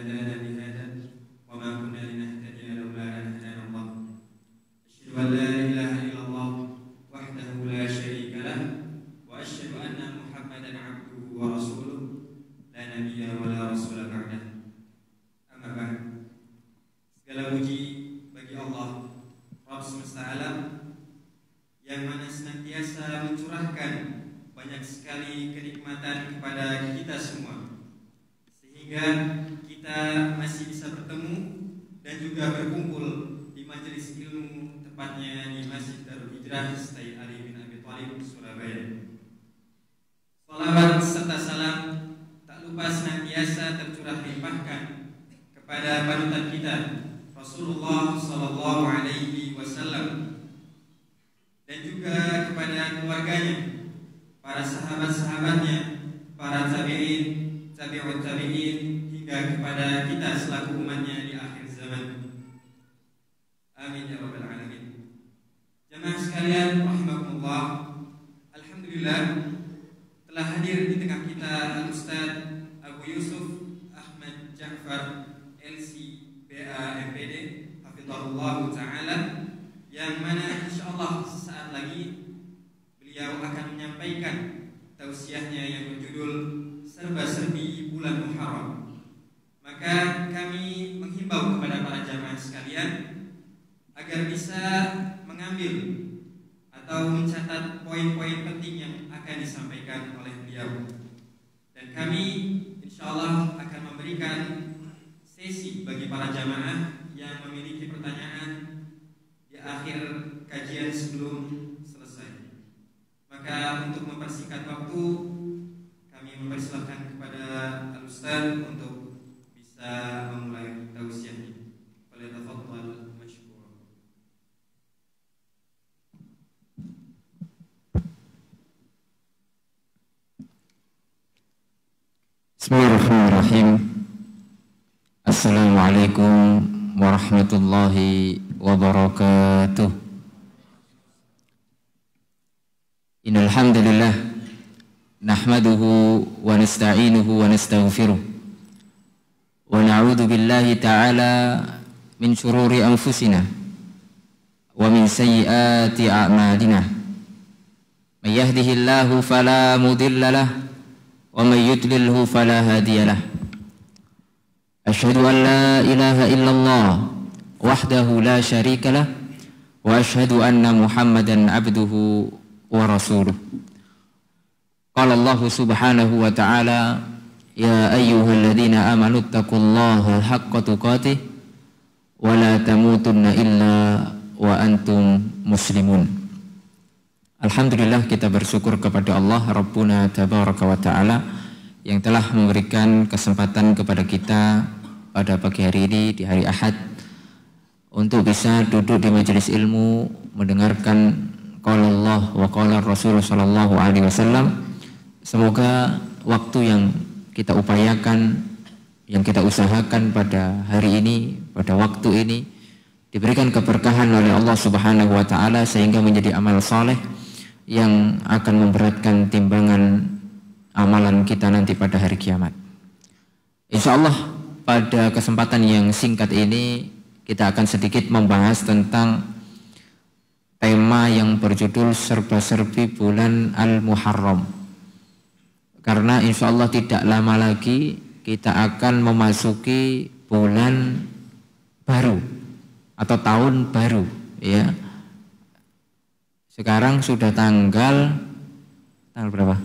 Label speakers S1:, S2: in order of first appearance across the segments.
S1: هدانا بهذا وما كنا لنهتدي لولا أن هدانا الله أشهد أن لا إله إلا الله وحده لا شريك له وأشهد أن محمدا عبده ورسوله لا نبي ولا رسول بعده أما بعد. Segala puji bagi Allah Rabb semesta alam yang mana senantiasa mencurahkan banyak sekali kenikmatan kepada kita semua, sehingga kita masih bisa bertemu dan juga berkumpul di majelis ilmu, tepatnya di Masjid Darul Hijrah Syekh Ali bin Abi Thalib, Surabaya. Salawat serta salam tak lupa senantiasa tercurah limpahkan kepada panutan kita Rasulullah Sallallahu Alaihi Wasallam dan juga kepada keluarganya, para sahabat-sahabatnya, para tabi'in, tabi'ut tabi'in, hingga kepada kita selaku umatnya di akhir zaman. Amin ya rabbal alamin. Jamaah sekalian rahimakumullah, alhamdulillah telah hadir di tengah kita Al-Ustaz Abu Yusuf Ahmad Ja'far LC-BA MPD hafizahullah ta'ala, yang mana insyaallah sesaat lagi beliau akan menyampaikan tausiahnya yang berjudul Serba-serbi Bulan Muharram. Maka kami menghimbau kepada para jamaah sekalian agar bisa mengambil atau mencatat poin-poin penting yang akan disampaikan oleh beliau. Dan kami insyaallah akan memberikan sesi bagi para jamaah yang memiliki pertanyaan di akhir kajian sebelum selesai. Maka untuk mempersingkat waktu, kami mempersilahkan kepada Al-Ustaz untuk bisa memulai tausiahnya. Falyatafaddal mashkura.
S2: Bismillahirrahmanirrahim. Assalamualaikum warahmatullahi wabarakatuh. Innal hamdalillah nahmaduhu wa nasta'inuhu wa nastaghfiruh wa na'udzu billahi ta'ala min shururi anfusina wa min sayyiati a'malina. May yahdihillahu fala mudilla lahu wa may yudlilhu fala hadiya lahu. Asyhadu an la ilaha illallah wahdahu la syarika lah wa asyhadu anna Muhammadan abduhu wa rasuluh. Qala Allah subhanahu wa ta'ala, ya ayyuhalladzina amanu taqullaha haqqa tuqatih wa la tamutunna illa wa antum muslimun. Alhamdulillah, kita bersyukur kepada Allah Rabbuna tabaraka wa ta'ala yang telah memberikan kesempatan kepada kita pada pagi hari ini, di hari Ahad, untuk bisa duduk di majelis ilmu, mendengarkan qala Allah wa qala Rasul sallallahu alaihi wasallam. Semoga waktu yang kita upayakan, yang kita usahakan pada hari ini, pada waktu ini, diberikan keberkahan oleh Allah Subhanahu wa taala sehingga menjadi amal saleh yang akan memberatkan timbangan amalan kita nanti pada hari kiamat. Insyaallah pada kesempatan yang singkat ini kita akan sedikit membahas tentang tema yang berjudul serba-serbi bulan Al-Muharram. Karena insyaallah tidak lama lagi kita akan memasuki bulan baru atau tahun baru, ya. Sekarang sudah tanggal berapa?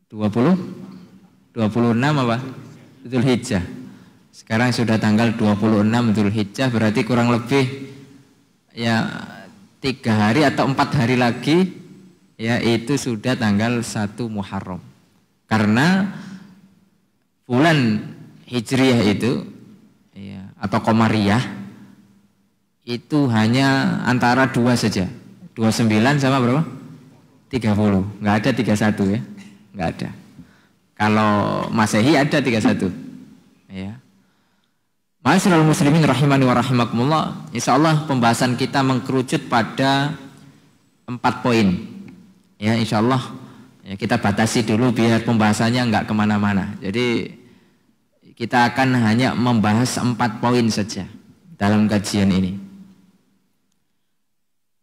S2: 26 apa? Dzulhijjah. Sekarang sudah tanggal 26 Dzulhijjah, berarti kurang lebih ya 3 hari atau 4 hari lagi, ya, itu sudah tanggal 1 Muharram. Karena bulan Hijriyah itu, ya, atau Qamariyah itu hanya antara 2 saja, 29 sama berapa? 30, nggak ada 31, ya, nggak ada. Kalau Masehi ada 31, ya. Ma'asyiral muslimin rahimani wa rahimakumullah. Insyaallah pembahasan kita mengkerucut pada 4 poin. Ya, insyaallah ya, kita batasi dulu biar pembahasannya nggak kemana-mana. Jadi kita akan hanya membahas 4 poin saja dalam kajian ini.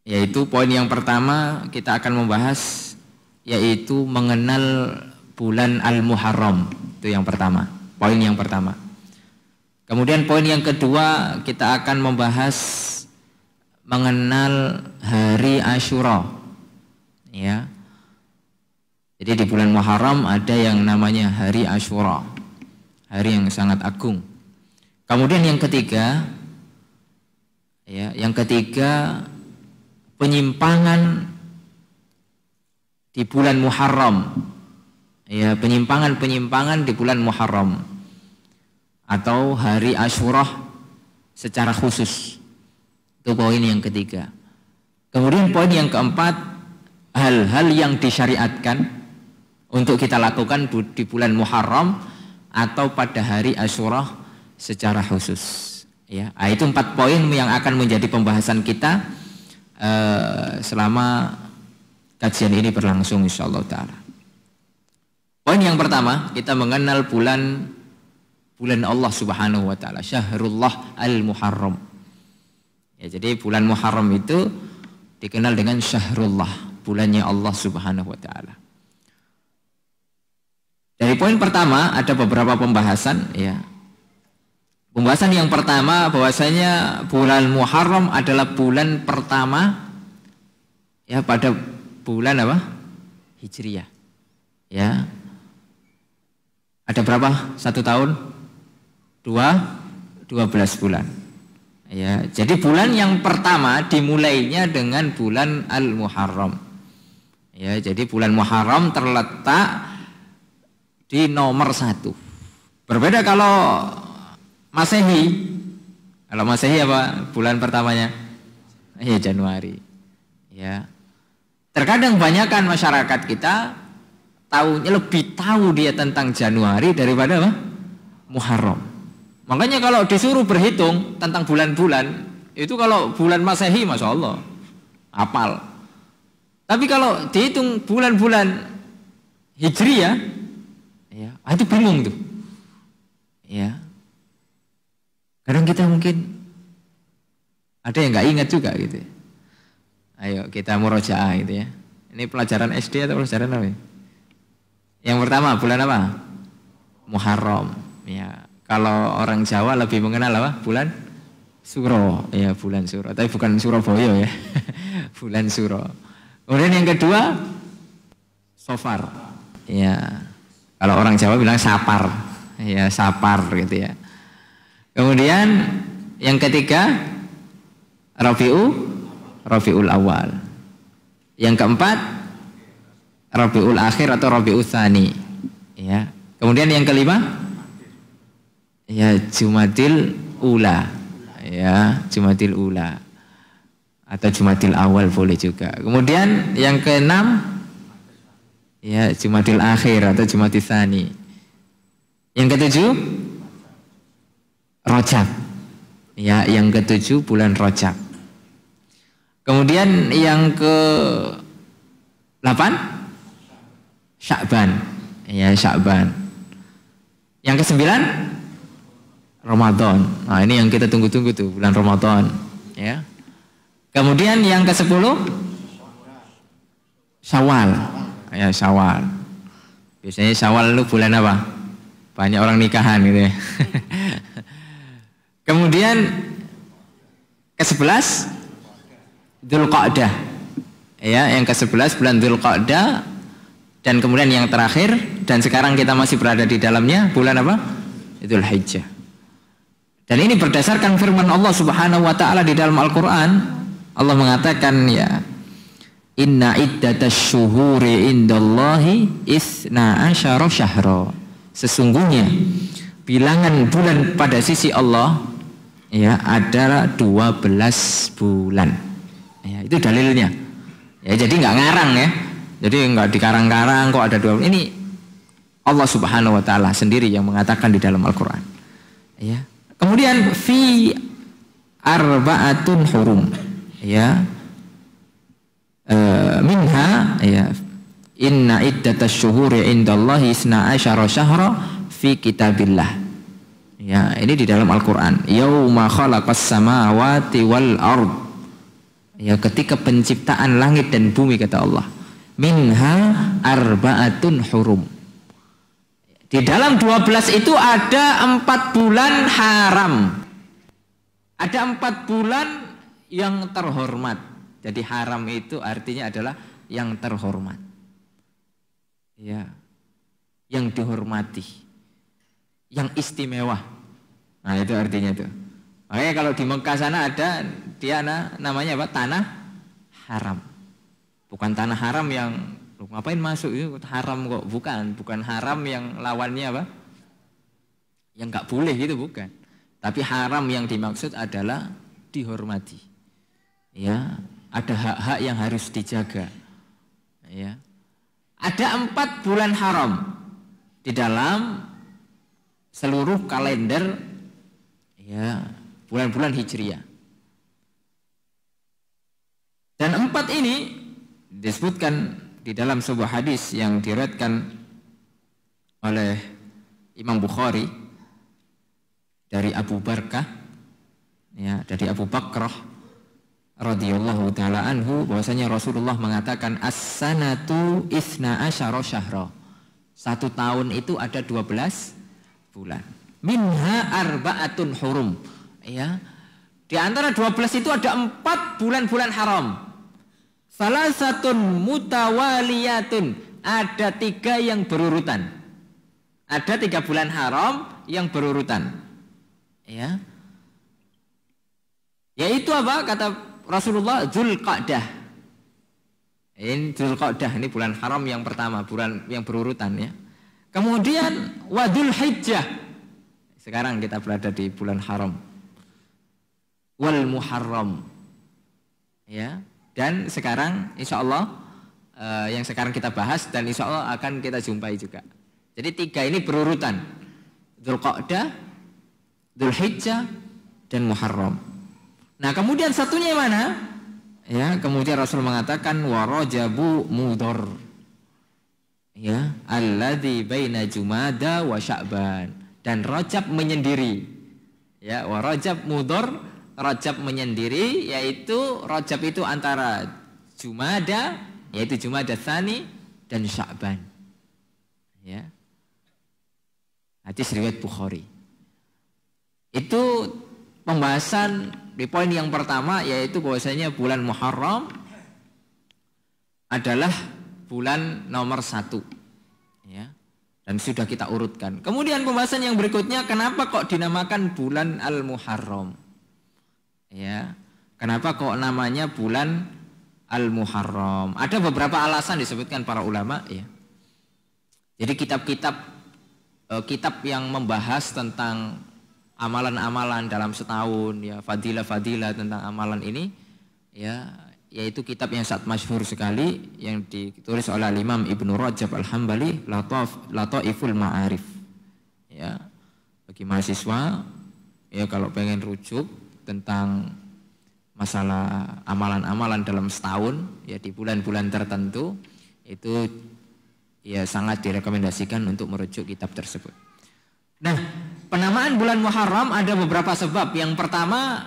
S2: Yaitu poin yang pertama kita akan membahas yaitu mengenal bulan Al-Muharram. Itu yang pertama, poin yang pertama. Kemudian poin yang kedua kita akan membahas mengenal hari Asyura. Ya. Jadi di bulan Muharram ada yang namanya hari Asyura, hari yang sangat agung. Kemudian yang ketiga, penyimpangan di bulan Muharram. Ya, penyimpangan di bulan Muharram atau hari Asyura secara khusus. Itu poin yang ketiga. Kemudian poin yang keempat, hal-hal yang disyariatkan untuk kita lakukan di bulan Muharram atau pada hari Asyura secara khusus. Ya, itu 4 poin yang akan menjadi pembahasan kita selama kajian ini berlangsung insyaallah ta'ala. Poin yang pertama, kita mengenal bulan Allah Subhanahu wa ta'ala, Syahrullah Al-Muharram. Ya, jadi bulan Muharram itu dikenal dengan Syahrullah, bulannya Allah Subhanahu wa ta'ala. Dari poin pertama ada beberapa pembahasan ya. Pembahasan yang pertama bahwasanya bulan Muharram adalah bulan pertama ya pada bulan apa? Hijriyah. Ya. Ada berapa? 1 tahun? 12 bulan. Ya, jadi bulan yang pertama dimulainya dengan bulan Al-Muharram. Ya, jadi bulan Muharram terletak di nomor 1. Berbeda kalau Masehi. Kalau Masehi apa bulan pertamanya? Ya, Januari. Ya. Terkadang banyakkan masyarakat kita lebih tahu dia tentang Januari daripada apa? Muharram. Makanya kalau disuruh berhitung tentang bulan-bulan, itu kalau bulan Masehi Masya Allah hafal. Tapi kalau dihitung bulan-bulan Hijriyah, ya, itu bingung tuh. Ya. Kadang kita mungkin ada yang nggak ingat juga gitu. Ayo kita murojaah gitu ya. Ini pelajaran SD atau pelajaran apa? Yang pertama bulan apa? Muharram. Ya. Kalau orang Jawa lebih mengenal apa? Bulan Suro. Ya, bulan Suro. Tapi bukan Surabaya ya. Bulan Suro. Kemudian yang kedua Safar. Ya. Kalau orang Jawa bilang Sapar. Ya, Sapar gitu ya. Kemudian yang ketiga Rabiul Awal. Yang keempat Rabiul Akhir atau Rabiul Tsani. Ya. Kemudian yang kelima ya Jumadil Ula. Ya, Jumadil Ula. Atau Jumadil Awal boleh juga. Kemudian yang keenam ya Jumadil Akhir atau Jumadil Tsani. Yang ketujuh Rajab. Ya, yang ketujuh bulan Rajab. Kemudian yang ke-8 Sya'ban. Ya, Sya'ban. Yang ke-9 Ramadan. Nah, ini yang kita tunggu-tunggu tuh, bulan Ramadan, ya. Kemudian yang ke-10 Syawal. Ya, Syawal. Biasanya Syawal itu bulan apa? Banyak orang nikahan gitu ya. Kemudian ke-11 Dzulqa'dah. Ya, yang ke-11 bulan Dzulqa'dah, dan kemudian yang terakhir dan sekarang kita masih berada di dalamnya bulan apa? Dzulhijjah. Dan ini berdasarkan firman Allah Subhanahu wa taala di dalam Al-Qur'an. Allah mengatakan ya, inna iddatasy syuhuri indallahi 12 syahra. Sesungguhnya bilangan bulan pada sisi Allah ya adalah 12 bulan. Ya, itu dalilnya. Ya, jadi nggak ngarang ya. Jadi nggak dikarang-karang kok ada 12. Ini Allah Subhanahu wa taala sendiri yang mengatakan di dalam Al-Qur'an. Ya. Kemudian fi arba'atun hurum. Ya. Minha ya inna iddatasy syuhuri indallahi 12 syahra fi kitabillah. Ya, ini di dalam Al-Qur'an. Yauma khalaqas samawati wal ard. Ya, ketika penciptaan langit dan bumi kata Allah. Minha arba'atun hurum. Di dalam 12 itu ada 4 bulan haram. Ada 4 bulan yang terhormat. Jadi haram itu artinya adalah yang terhormat. Ya. Yang dihormati. Yang istimewa. Nah, itu artinya itu. Makanya kalau di Mekah sana ada dia namanya apa? Tanah haram. Bukan tanah haram yang ngapain masuk itu haram kok, bukan haram yang lawannya apa? Yang nggak boleh gitu bukan. Tapi haram yang dimaksud adalah dihormati. Ya, ada hak-hak yang harus dijaga. Ya. Ada 4 bulan haram di dalam seluruh kalender ya bulan-bulan Hijriah. Dan 4 ini disebutkan di dalam sebuah hadis yang diriwayatkan oleh Imam Bukhari dari Abu Barkah ya, dari Abu Bakrah radhiyallahu taala anhu bahwasanya Rasulullah mengatakan as-sanatu 12 syahra. 1 tahun itu ada 12 bulan. Minha arba'atun hurum. Ya. Di antara 12 itu ada 4 bulan-bulan haram. Salah satu mutawaliyatun, ada 3 yang berurutan. Ada 3 bulan haram yang berurutan. Ya. Yaitu apa? Kata Rasulullah, Dzulqa'dah. Ini Dzulqa'dah, ini bulan haram yang pertama, bulan yang berurutan ya. Kemudian Wadul Hijjah. Sekarang kita berada di bulan haram. Wal Muharram. Ya. Dan sekarang insya Allah yang sekarang kita bahas dan insya Allah akan kita jumpai juga. Jadi 3 ini berurutan. Dzulqa'dah, Dzulhijjah, dan Muharram. Nah kemudian satunya mana? Ya, kemudian Rasul mengatakan wa Rajabu Mudhar. Ya, alladzi baina Jumada wa Sya'ban. Dan Rajab menyendiri. Ya, wa Rajab Mudhar, Rajab menyendiri, yaitu Rajab itu antara Jumada, yaitu Jumada Tsani dan Sya'ban. Ya. Hadis riwayat Bukhari. Itu pembahasan di poin yang pertama, yaitu bahwasanya bulan Muharram adalah bulan nomor 1. Ya. Dan sudah kita urutkan. Kemudian pembahasan yang berikutnya, kenapa kok dinamakan bulan Al-Muharram? Ya. Kenapa kok namanya bulan Al-Muharram? Ada beberapa alasan disebutkan para ulama ya. Jadi kitab yang membahas tentang amalan-amalan dalam setahun ya, fadilah-fadilah tentang amalan ini ya, yaitu kitab yang sangat masyhur sekali yang ditulis oleh Imam Ibnu Rajab Al-Hambali, Lataiful Ma'arif. Ya. Bagi mahasiswa ya kalau pengen rujuk tentang masalah amalan-amalan dalam setahun ya di bulan-bulan tertentu itu ya sangat direkomendasikan untuk merujuk kitab tersebut. Nah, penamaan bulan Muharram ada beberapa sebab. Yang pertama,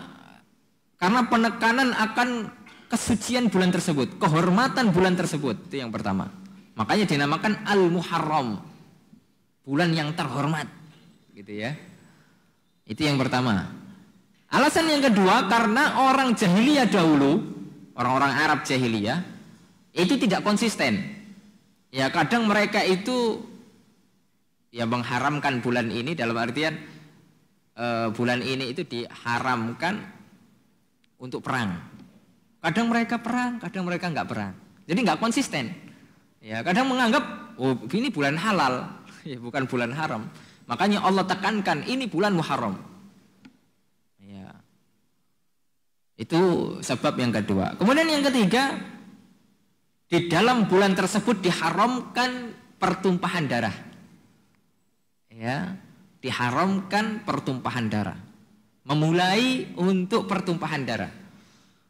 S2: karena penekanan akan kesucian bulan tersebut, kehormatan bulan tersebut, itu yang pertama. Makanya dinamakan Al-Muharram, bulan yang terhormat, gitu ya. Itu yang pertama. Alasan yang kedua, karena orang jahiliyah dahulu, orang-orang Arab jahiliyah, itu tidak konsisten. Ya kadang mereka itu ya mengharamkan bulan ini dalam artian bulan ini itu diharamkan untuk perang. Kadang mereka perang, kadang mereka nggak perang. Jadi nggak konsisten. Ya kadang menganggap oh ini bulan halal, ya bukan bulan haram. Makanya Allah tekankan ini bulan Muharram. Ya. Itu sebab yang kedua. Kemudian yang ketiga, di dalam bulan tersebut diharamkan pertumpahan darah. Ya, diharamkan pertumpahan darah. Memulai untuk pertumpahan darah.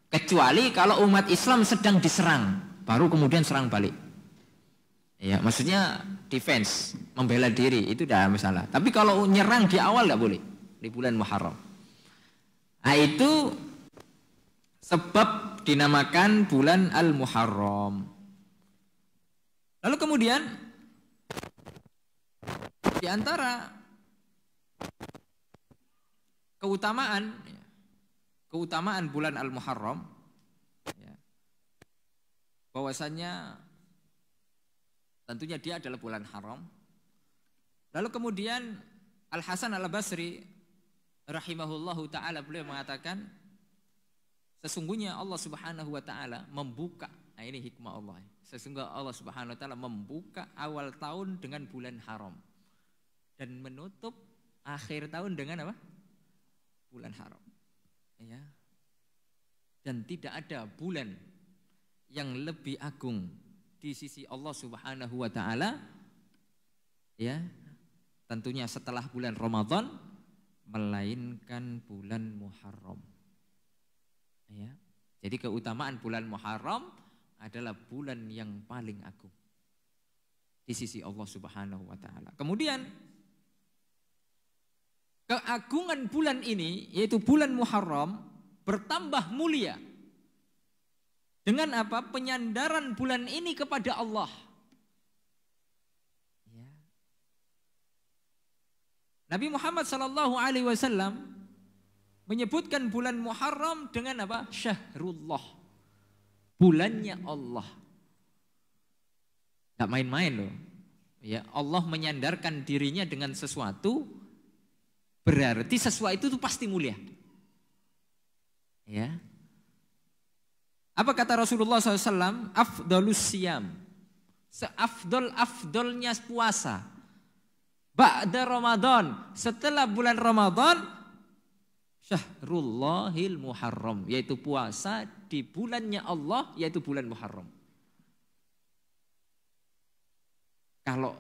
S2: Kecuali kalau umat Islam sedang diserang, baru kemudian serang balik. Ya, maksudnya defense, membela diri itu tidak masalah. Tapi kalau nyerang di awal tidak boleh. di bulan Muharram. Nah, itu sebab dinamakan bulan Al-Muharram. Lalu kemudian di antara keutamaan bulan Al-Muharram, bahwasannya tentunya dia adalah bulan haram. Lalu kemudian Al-Hasan Al-Basri rahimahullahu ta'ala beliau mengatakan, sesungguhnya Allah subhanahu wa ta'ala membuka, nah ini hikmah Allah, sesungguhnya Allah subhanahu wa ta'ala membuka awal tahun dengan bulan haram dan menutup akhir tahun dengan apa? Bulan haram. Ya. Dan tidak ada bulan yang lebih agung di sisi Allah subhanahu wa ta'ala, ya, tentunya setelah bulan Ramadan, melainkan bulan Muharram. Ya. Jadi keutamaan bulan Muharram adalah bulan yang paling agung di sisi Allah subhanahu wa ta'ala. Kemudian keagungan bulan ini, yaitu bulan Muharram, bertambah mulia dengan apa? Penyandaran bulan ini kepada Allah. Ya. Nabi Muhammad SAW menyebutkan bulan Muharram dengan apa? Syahrullah, bulannya Allah. Gak main-main loh. Ya, Allah menyandarkan dirinya dengan sesuatu, berarti sesuatu itu pasti mulia. Ya. Apa kata Rasulullah SAW? Afdalus siyam, seafdol-afdolnya puasa, ba'da Ramadan, setelah bulan Ramadan, Syahrullahil Muharram, yaitu puasa di bulannya Allah, yaitu bulan Muharram. Kalau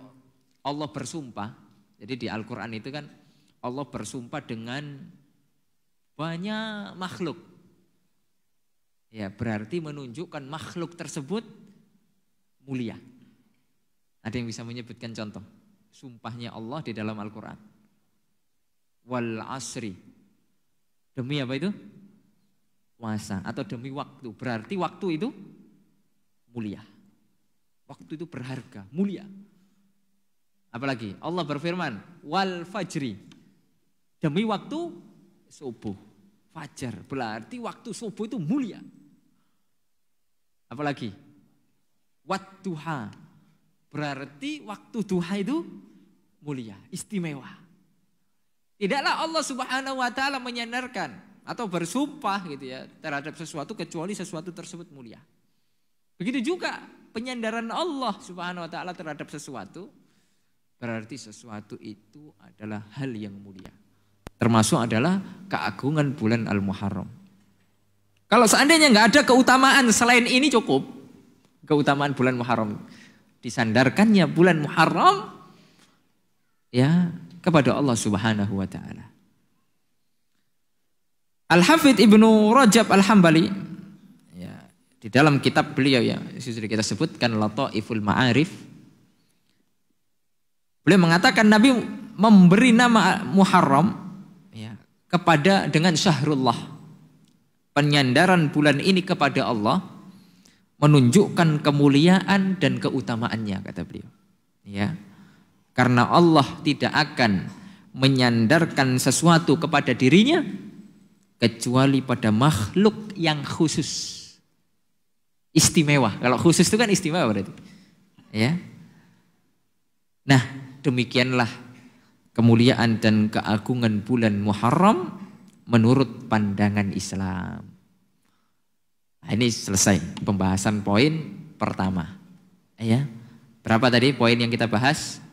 S2: Allah bersumpah, jadi di Al-Quran itu kan Allah bersumpah dengan banyak makhluk. Ya, berarti menunjukkan makhluk tersebut mulia. Ada yang bisa menyebutkan contoh sumpahnya Allah di dalam Al-Quran? Wal asri, demi apa itu? Puasa, atau demi waktu. Berarti waktu itu mulia. Waktu itu berharga, mulia. Apalagi Allah berfirman, wal fajri, demi waktu subuh, fajar. Berarti waktu subuh itu mulia. Apalagi wat duha, berarti waktu duha itu mulia, istimewa. Tidaklah Allah subhanahu wa ta'ala menyandarkan atau bersumpah gitu ya terhadap sesuatu kecuali sesuatu tersebut mulia. Begitu juga penyandaran Allah subhanahu wa ta'ala terhadap sesuatu, berarti sesuatu itu adalah hal yang mulia. Termasuk adalah keagungan bulan Al-Muharram. Kalau seandainya nggak ada keutamaan selain ini cukup, keutamaan bulan Muharram, disandarkannya bulan Muharram ya kepada Allah Subhanahu wa taala. Al-Hafidz Ibnu Rajab Al-Hambali ya, di dalam kitab beliau ya sudah kita sebutkan Lataiful Ma'arif, beliau mengatakan Nabi memberi nama Muharram ya kepada dengan Syahrullah. Penyandaran bulan ini kepada Allah menunjukkan kemuliaan dan keutamaannya, kata beliau. Ya, karena Allah tidak akan menyandarkan sesuatu kepada dirinya kecuali pada makhluk yang khusus, istimewa. Kalau khusus itu kan istimewa berarti. Ya. Nah, demikianlah kemuliaan dan keagungan bulan Muharram menurut pandangan Islam. Nah, ini selesai pembahasan poin pertama. Ya. Berapa tadi poin yang kita bahas?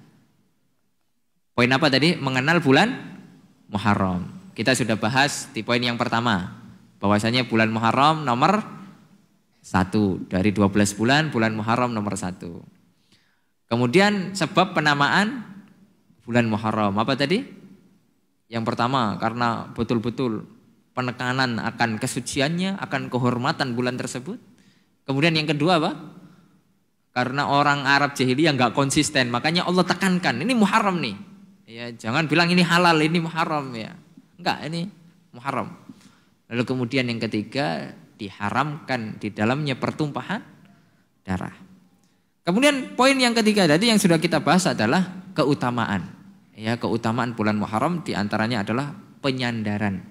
S2: Poin apa tadi? Mengenal bulan Muharram. Kita sudah bahas di poin yang pertama, bahwasanya bulan Muharram nomor 1 dari 12 bulan, bulan Muharram nomor 1. Kemudian sebab penamaan bulan Muharram apa tadi? Yang pertama, karena betul-betul penekanan akan kesuciannya, akan kehormatan bulan tersebut. Kemudian yang kedua apa? Karena orang Arab jahiliyah nggak konsisten, makanya Allah tekankan, ini Muharram nih. Ya, jangan bilang ini halal, ini Muharram ya.
S3: Enggak, ini Muharram. Lalu kemudian yang ketiga, diharamkan di dalamnya pertumpahan darah. Kemudian poin yang ketiga tadi yang sudah kita bahas adalah keutamaan. Ya, keutamaan bulan Muharram diantaranya adalah penyandaran.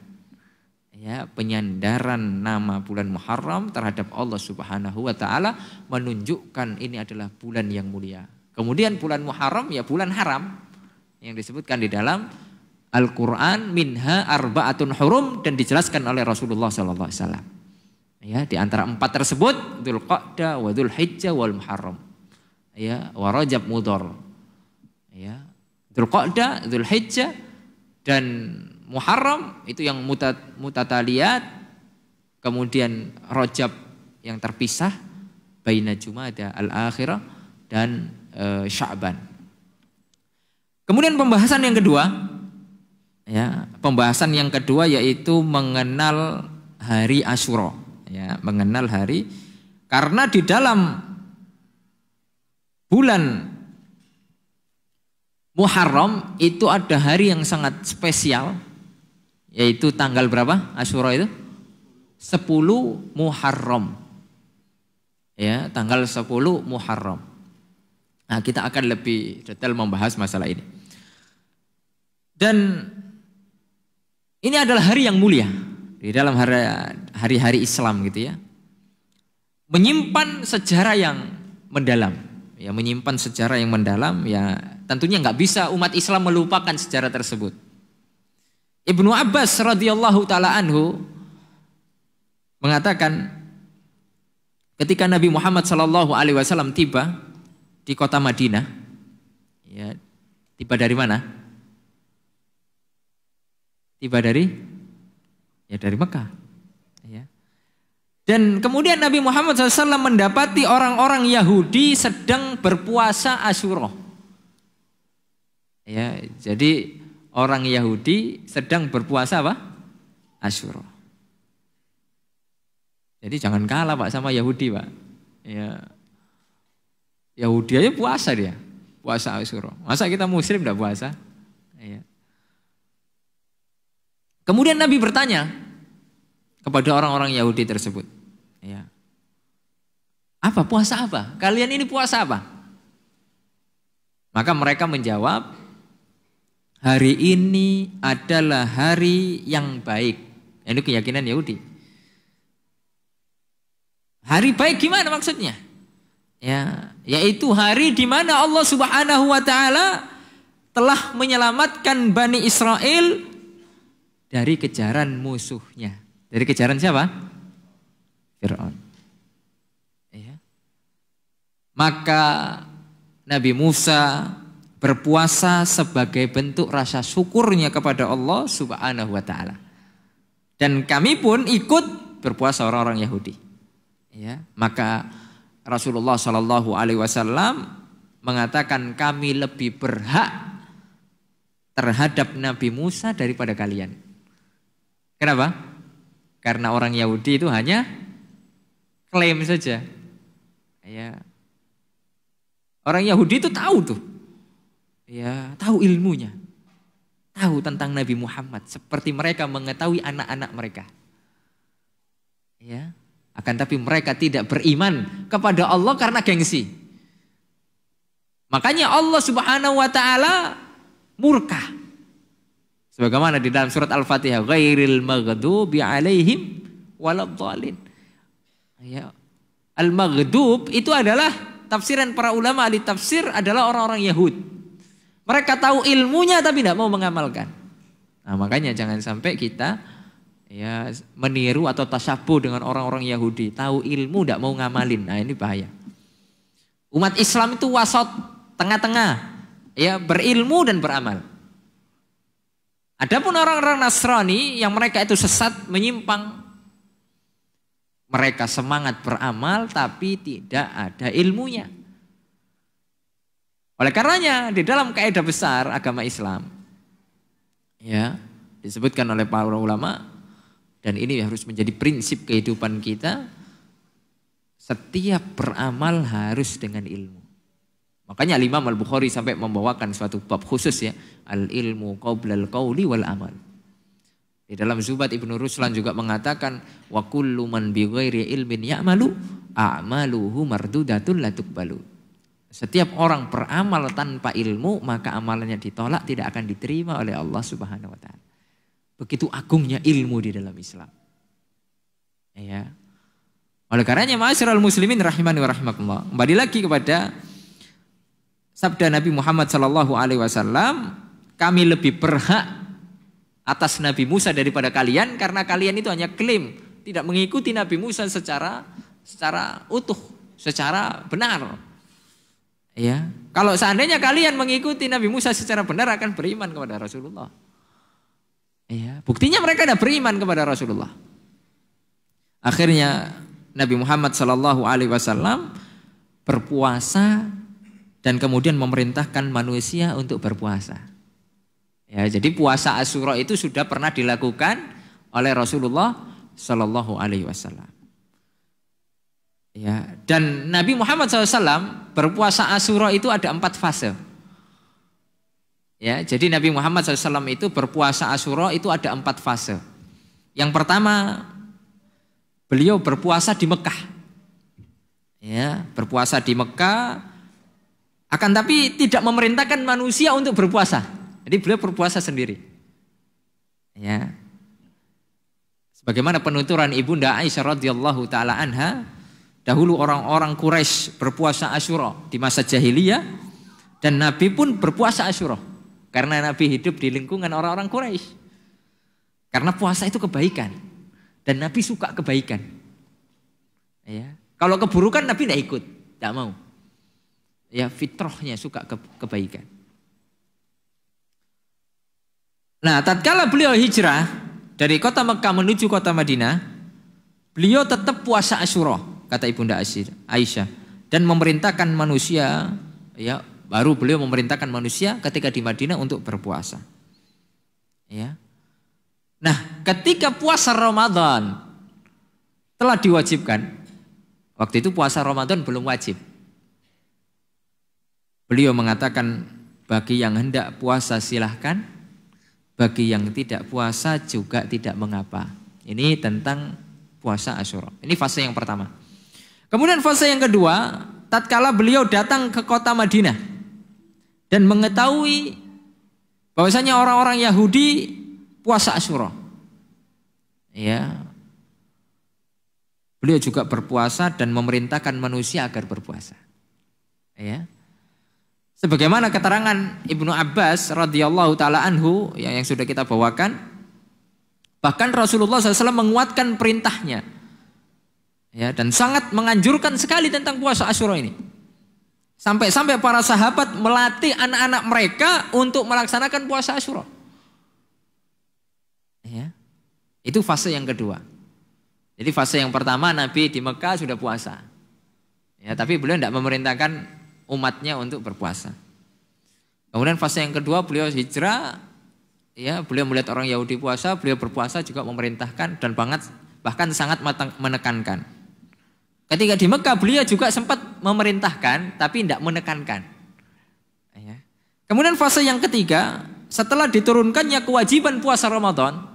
S3: Ya, penyandaran nama bulan Muharram terhadap Allah Subhanahu wa taala menunjukkan ini adalah bulan yang mulia. Kemudian bulan Muharram ya bulan haram yang disebutkan di dalam Al-Qur'an minha arba'atun hurum dan dijelaskan oleh Rasulullah sallallahu alaihi wasallam. Ya, di antara 4 tersebut Dzulqa'dah wa Dzulhijjah wal Muharram. Ya, wa Rajab Mudhar. Ya, Dzulqa'dah, Dzulhijjah dan Muharram itu yang mutataliyat, kemudian Rajab yang terpisah, baina Jumada al-akhirah dan Sya'ban. Kemudian pembahasan yang kedua, ya, pembahasan yang kedua yaitu mengenal hari Asyura, ya, mengenal hari karena di dalam bulan Muharram itu ada hari yang sangat spesial. Yaitu tanggal berapa Asyura itu? 10 Muharram. Ya, tanggal 10 Muharram. Nah, kita akan lebih detail membahas masalah ini. Dan ini adalah hari yang mulia di dalam hari-hari Islam gitu ya. Menyimpan sejarah yang mendalam. Ya, menyimpan sejarah yang mendalam ya tentunya nggak bisa umat Islam melupakan sejarah tersebut. Ibnu Abbas radhiyallahu taala anhu mengatakan ketika Nabi Muhammad sallallahu alaihi wasallam tiba di kota Madinah, ya, tiba dari mana? Tiba dari Mekah, ya. Dan kemudian Nabi Muhammad SAW mendapati orang-orang Yahudi sedang berpuasa Asyura. Ya, jadi orang Yahudi sedang berpuasa apa? Asyura. Jadi jangan kalah Pak sama Yahudi Pak. Ya. Yahudi aja puasa dia. Puasa Asyura. Masa kita muslim tidak puasa? Ya. Kemudian Nabi bertanya kepada orang-orang Yahudi tersebut. Ya. Apa? Puasa apa? Kalian ini puasa apa? Maka mereka menjawab, hari ini adalah hari yang baik. Ini keyakinan Yahudi. Hari baik gimana maksudnya? Ya, yaitu hari di mana Allah Subhanahu wa taala telah menyelamatkan Bani Israel dari kejaran musuhnya. Dari kejaran siapa? Fir'aun. Ya. Maka Nabi Musa berpuasa sebagai bentuk rasa syukurnya kepada Allah Subhanahu wa taala. Dan kami pun ikut berpuasa orang-orang Yahudi. Ya, maka Rasulullah Shallallahu alaihi wasallam mengatakan kami lebih berhak terhadap Nabi Musa daripada kalian. Kenapa? Karena orang Yahudi itu hanya klaim saja. Ya. Orang Yahudi itu tahu tuh. Ya, tahu ilmunya. Tahu tentang Nabi Muhammad seperti mereka mengetahui anak-anak mereka. Ya. Akan tapi mereka tidak beriman kepada Allah karena gengsi. Makanya Allah Subhanahu wa taala murka. Sebagaimana di dalam surat Al-Fatihah, ghairil maghdubi alaihim waladhdallin. Ya. Al-maghdub itu adalah tafsiran para ulama ahli tafsir adalah orang-orang Yahud. Mereka tahu ilmunya tapi tidak mau mengamalkan. Nah, makanya jangan sampai kita ya meniru atau tasyabuh dengan orang-orang Yahudi. Tahu ilmu tidak mau ngamalin. Nah, ini bahaya. Umat Islam itu wasat, tengah-tengah. Ya, berilmu dan beramal. Adapun orang-orang Nasrani yang mereka itu sesat, menyimpang. Mereka semangat beramal tapi tidak ada ilmunya. Oleh karenanya di dalam kaidah besar agama Islam ya disebutkan oleh para ulama dan ini harus menjadi prinsip kehidupan kita, setiap beramal harus dengan ilmu. Makanya Imam Al-Bukhari sampai membawakan suatu bab khusus ya, al-ilmu qablal qauli wal amal. Di dalam Zubat Ibnu Ruslan juga mengatakan wa kullu man bi ghairi ilmin ya'malu a'maluhu mardudatun la tuqbalu. Setiap orang beramal tanpa ilmu maka amalannya ditolak, tidak akan diterima oleh Allah Subhanahu wa taala. Begitu agungnya ilmu di dalam Islam. Ya. Oleh karenanya ma'asyiral muslimin rahimani wa rahimakumullah. Kembali lagi kepada sabda Nabi Muhammad sallallahu alaihi wasallam, kami lebih berhak atas Nabi Musa daripada kalian karena kalian itu hanya klaim tidak mengikuti Nabi Musa secara utuh, secara benar. Ya, kalau seandainya kalian mengikuti Nabi Musa secara benar akan beriman kepada Rasulullah. Ya, buktinya mereka sudah beriman kepada Rasulullah. Akhirnya Nabi Muhammad sallallahu alaihi wasallam berpuasa dan kemudian memerintahkan manusia untuk berpuasa. Ya, jadi puasa Asyura itu sudah pernah dilakukan oleh Rasulullah sallallahu alaihi wasallam. Ya, dan Nabi Muhammad SAW berpuasa Asyura itu ada 4 fase. Ya, jadi Nabi Muhammad SAW itu berpuasa Asyura itu ada 4 fase. Yang pertama, beliau berpuasa di Mekah. Ya, berpuasa di Mekah, akan tapi tidak memerintahkan manusia untuk berpuasa. Jadi beliau berpuasa sendiri. Ya. Sebagaimana penuturan Ibunda Aisyah radhiyallahu taala anha, dahulu orang-orang Quraisy berpuasa Asyura di masa jahiliyah dan Nabi pun berpuasa Asyura karena Nabi hidup di lingkungan orang-orang Quraisy. Karena puasa itu kebaikan dan Nabi suka kebaikan. Ya. Kalau keburukan Nabi tidak ikut, tidak mau. Ya, fitrahnya suka kebaikan. Nah, tatkala beliau hijrah dari kota Mekah menuju kota Madinah, beliau tetap puasa Asyura, kata Ibunda Aisyah, dan memerintahkan manusia, ya, baru beliau memerintahkan manusia ketika di Madinah untuk berpuasa. Ya. Nah, ketika puasa Ramadan telah diwajibkan, waktu itu puasa Ramadan belum wajib. Beliau mengatakan bagi yang hendak puasa silahkan, bagi yang tidak puasa juga tidak mengapa. Ini tentang puasa Asyura. Ini fase yang pertama. Kemudian fase yang kedua, tatkala beliau datang ke kota Madinah dan mengetahui bahwasanya orang-orang Yahudi puasa Asyura. Ya. Beliau juga berpuasa dan memerintahkan manusia agar berpuasa. Ya. Sebagaimana keterangan Ibnu Abbas radhiyallahu taala anhu yang sudah kita bawakan, bahkan Rasulullah SAW menguatkan perintahnya, ya, dan sangat menganjurkan sekali tentang puasa Asyura ini. Sampai-sampai para sahabat melatih anak-anak mereka untuk melaksanakan puasa Asyura. Ya, itu fase yang kedua. Jadi fase yang pertama Nabi di Mekah sudah puasa, ya, tapi beliau tidak memerintahkan umatnya untuk berpuasa. Kemudian fase yang kedua beliau hijrah, ya, beliau melihat orang Yahudi puasa, beliau berpuasa juga memerintahkan dan bahkan sangat menekankan. Ketika di Mekah beliau juga sempat memerintahkan tapi tidak menekankan. Ya. Kemudian fase yang ketiga, setelah diturunkannya kewajiban puasa Ramadan,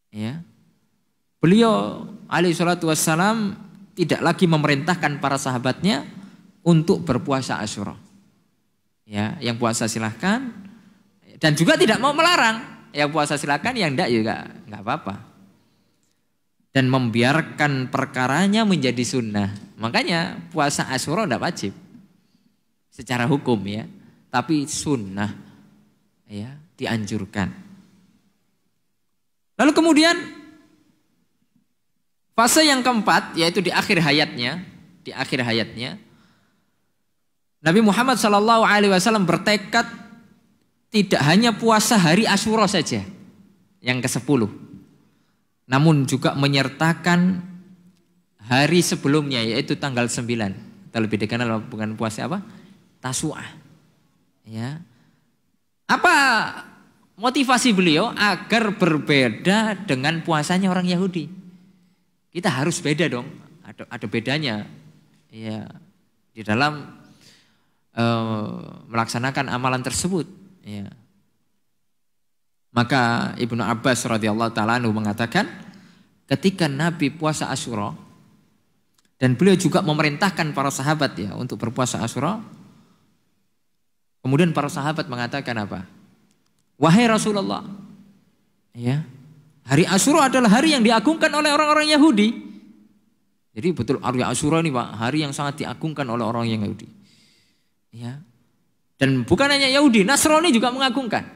S3: ya, beliau alaihi salatu wassalam tidak lagi memerintahkan para sahabatnya untuk berpuasa Asyura. Ya, yang puasa silahkan dan juga tidak mau melarang. Yang puasa silahkan, yang enggak juga enggak apa-apa. Dan membiarkan perkaranya menjadi sunnah. Makanya puasa Asyura enggak wajib secara hukum, ya, tapi sunnah, ya, dianjurkan. Lalu kemudian fase yang keempat, yaitu di akhir hayatnya, Nabi Muhammad SAW bertekad tidak hanya puasa hari Asyura saja yang ke-10, namun juga menyertakan hari sebelumnya, yaitu tanggal 9. Atau lebih dikenal bukan puasa apa? Tasu'ah. Ya. Apa motivasi beliau? Agar berbeda dengan puasanya orang Yahudi. Kita harus beda dong, ada bedanya, ya, di dalam melaksanakan amalan tersebut. Ya. Maka Ibnu Abbas radhiyallahu taala anhu mengatakan ketika Nabi puasa Asyura dan beliau juga memerintahkan para sahabat ya untuk berpuasa Asyura. Kemudian para sahabat mengatakan apa? Wahai Rasulullah, ya, hari Asyura adalah hari yang diagungkan oleh orang-orang Yahudi. Jadi betul hari Asyura ini Pak, hari yang sangat diagungkan oleh orang yang Yahudi. Ya. Dan bukan hanya Yahudi, Nasrani juga mengagungkan.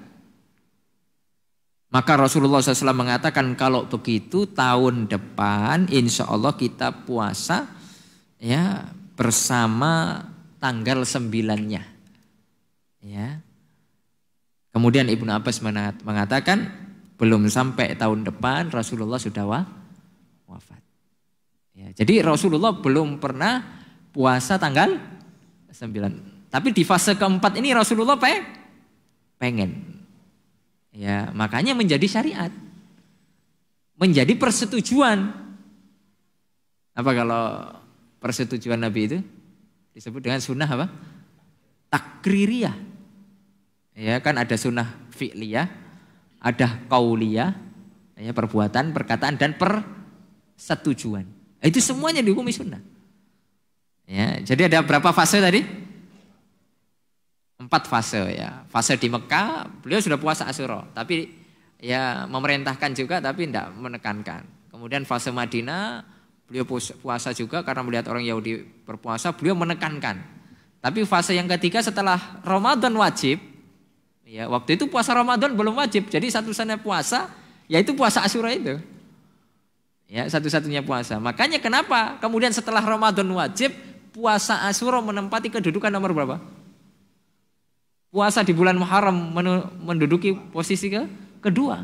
S3: Maka Rasulullah SAW mengatakan kalau begitu tahun depan insya Allah kita puasa ya bersama tanggal 9-nya. Ya. Kemudian Ibnu Abbas mengatakan belum sampai tahun depan Rasulullah sudah wafat. Ya, jadi Rasulullah belum pernah puasa tanggal 9. Tapi di fase keempat ini Rasulullah pengen. Ya, makanya menjadi syariat. Menjadi persetujuan. Apa kalau persetujuan Nabi itu disebut dengan sunnah apa? Takririyah. Ya, kan ada sunnah fi'liyah, ada qauliyah, ya, perbuatan, perkataan dan persetujuan. Itu semuanya dihukumi sunnah. Ya, jadi ada berapa fase tadi? 4 fase ya. Fase di Mekah beliau sudah puasa Asyura, tapi ya memerintahkan juga tapi tidak menekankan. Kemudian fase Madinah beliau puasa juga karena melihat orang Yahudi berpuasa, beliau menekankan. Tapi fase yang ketiga setelah Ramadan wajib, ya waktu itu puasa Ramadan belum wajib, jadi satu-satunya puasa yaitu puasa Asyura itu. Ya satu-satunya puasa. Makanya kenapa kemudian setelah Ramadan wajib puasa Asyura menempati kedudukan nomor berapa? Puasa di bulan Muharram menduduki posisi kedua.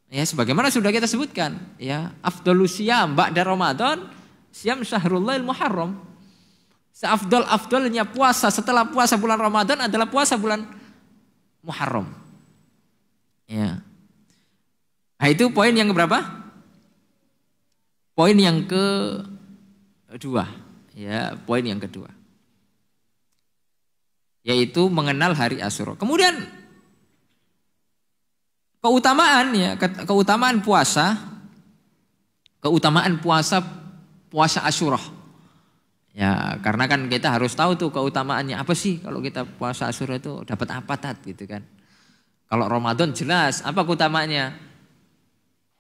S3: Ya sebagaimana sudah kita sebutkan, ya afdhalus syiyam ba'da Ramadan syiyam syahrul Muharram. Seafdal-afdalnya puasa setelah puasa bulan Ramadan adalah puasa bulan Muharram. Ya. Nah, itu poin yang keberapa? Poin yang kedua. Ya, poin yang kedua. Yaitu mengenal hari Asyura. Kemudian keutamaan ya, keutamaan puasa Asyura. Ya, karena kan kita harus tahu tuh keutamaannya apa sih kalau kita puasa Asyura itu dapat apa gitu kan. Kalau Ramadan jelas apa keutamaannya?